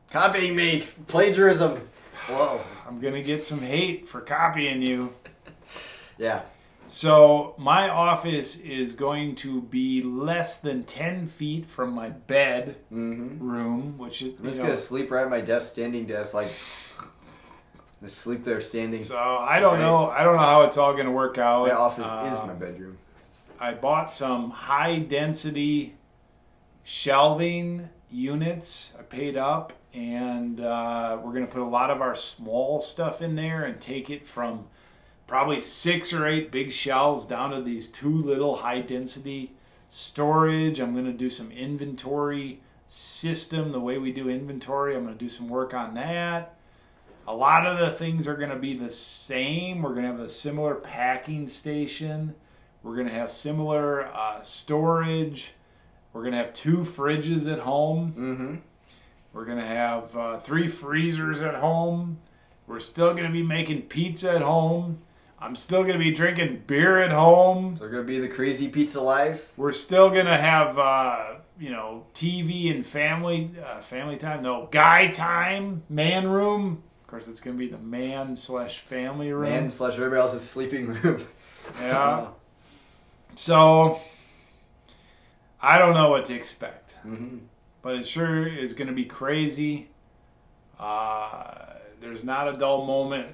Copying me, plagiarism. Whoa. I'm going to get some hate for copying you. Yeah. So my office is going to be less than 10 feet from my bed room, which is, I'm just gonna sleep right at my desk, standing desk, like just sleep there standing. so I don't know. I don't know how it's all going to work out. My office is my bedroom. I bought some high density shelving units. I paid up, and we're going to put a lot of our small stuff in there and take it from probably 6 or 8 big shelves down to these 2 little high density storage. I'm going to do some inventory system, the way we do inventory. I'm going to do some work on that. A lot of the things are going to be the same. We're going to have a similar packing station. We're going to have similar storage. We're going to have 2 fridges at home. We're going to have 3 freezers at home. We're still going to be making pizza at home. I'm still going to be drinking beer at home. So gonna be the crazy pizza life. We're still going to have, TV and family time. No, guy time, man room. Of course, it's going to be the man/family room. Man / everybody else's sleeping room. Yeah. So, I don't know what to expect. But it sure is going to be crazy. There's not a dull moment.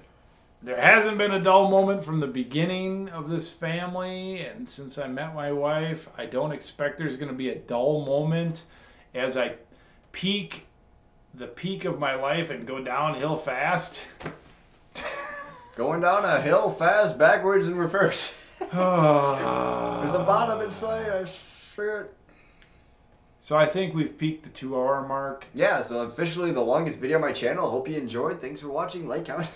There hasn't been a dull moment from the beginning of this family. And since I met my wife, I don't expect there's going to be a dull moment as I the peak of my life and go downhill fast. Going down a hill fast, backwards and reverse. There's a bottom in sight, I swear it. So I think we've peaked the 2-hour mark. Yeah, so officially the longest video on my channel. Hope you enjoyed. Thanks for watching. Like, comment.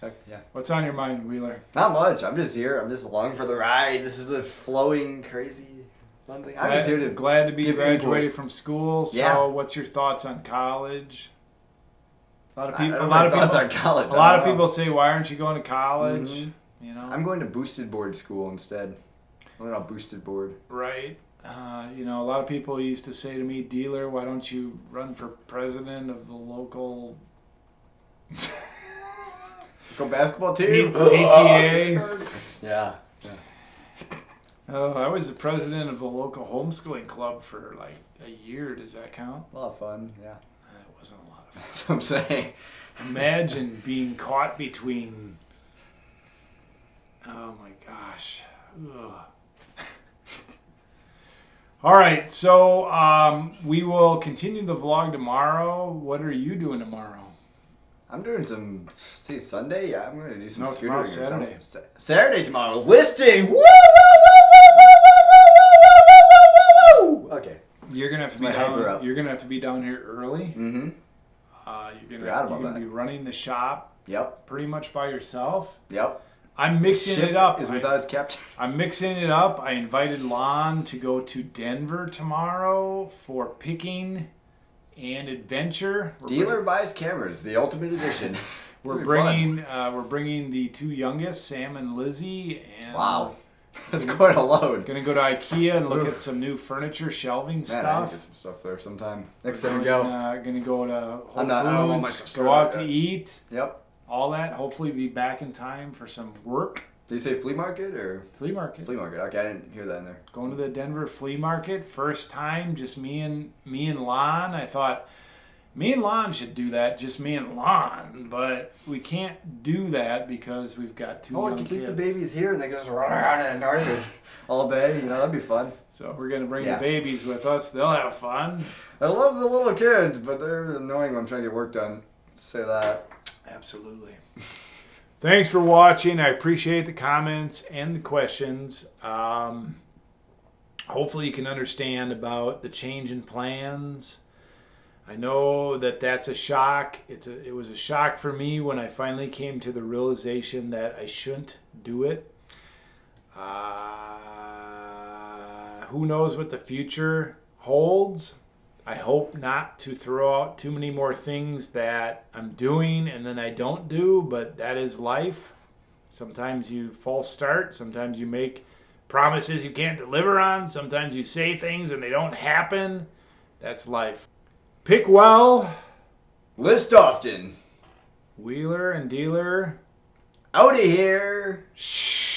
Okay, yeah. What's on your mind, Wheeler? Not much. I'm just here. I'm just along for the ride. This is a flowing, crazy, fun thing. I'm just here to glad to be give graduated input. from school. So, Yeah. what's your thoughts on college? A lot of I people. don't A know lot of my thoughts people. on college. A lot I of don't know. people say, "Why aren't you going to college?" You know, I'm going to boosted board school instead. I'm going to boosted board. right. A lot of people used to say to me, "Dealer, why don't you run for president of the local Go basketball team. PTA?" Yeah. I was the president of the local homeschooling club for like a year. Does that count? A lot of fun. Yeah. That wasn't a lot of fun. That's what I'm saying. Imagine being caught between. Oh my gosh. Ugh. All right, so we will continue the vlog tomorrow. What are you doing tomorrow? I'm doing some. See, Sunday. Yeah, I'm going to do some No, scootering. tomorrow's or something. Saturday. Saturday tomorrow. Listing. Woo! Woo! Woo! Woo! Woo! Woo! Woo! Okay. You're gonna have to be My hyper down. up. You're gonna have to be down here early. Mm-hmm. You're Forgot about gonna that. be running the shop Yep. pretty much by yourself. Yep. I'm mixing Ship it up. is without its captain. I'm mixing it up. I invited Lon to go to Denver tomorrow for picking and adventure. Dealer buys cameras, the ultimate edition. We're bringing the 2 youngest, Sam and Lizzie, and Wow. That's quite a load. gonna go to IKEA and look at some new furniture shelving Man, I need to get stuff. some stuff there sometime. Next time we go. Gonna go to Whole I don't want my Foods, skirt go out out to yet. eat, Yep. all that. Hopefully be back in time for some work. Did you say flea market or Flea market. flea market? Okay, I didn't hear that in there. Going to the Denver flea market, first time, just me and Lon. I thought me and Lon should do that, just me and Lon, but we can't do that because we've got 2 Oh, I young can keep kids. the babies here and they can just run around in the garden all day. You know, that'd be fun. So we're gonna bring Yeah. the babies with us. They'll have fun. I love the little kids, but they're annoying when I'm trying to get work done. Say that. Absolutely. Thanks for watching. I appreciate the comments and the questions. Hopefully you can understand about the change in plans. I know that that's a shock. It was a shock for me when I finally came to the realization that I shouldn't do it. Who knows what the future holds? I hope not to throw out too many more things that I'm doing and then I don't do, but that is life. Sometimes you false start. Sometimes you make promises you can't deliver on. Sometimes you say things and they don't happen. That's life. Pick well. List often. Wheeler and dealer. Out of here. Shh.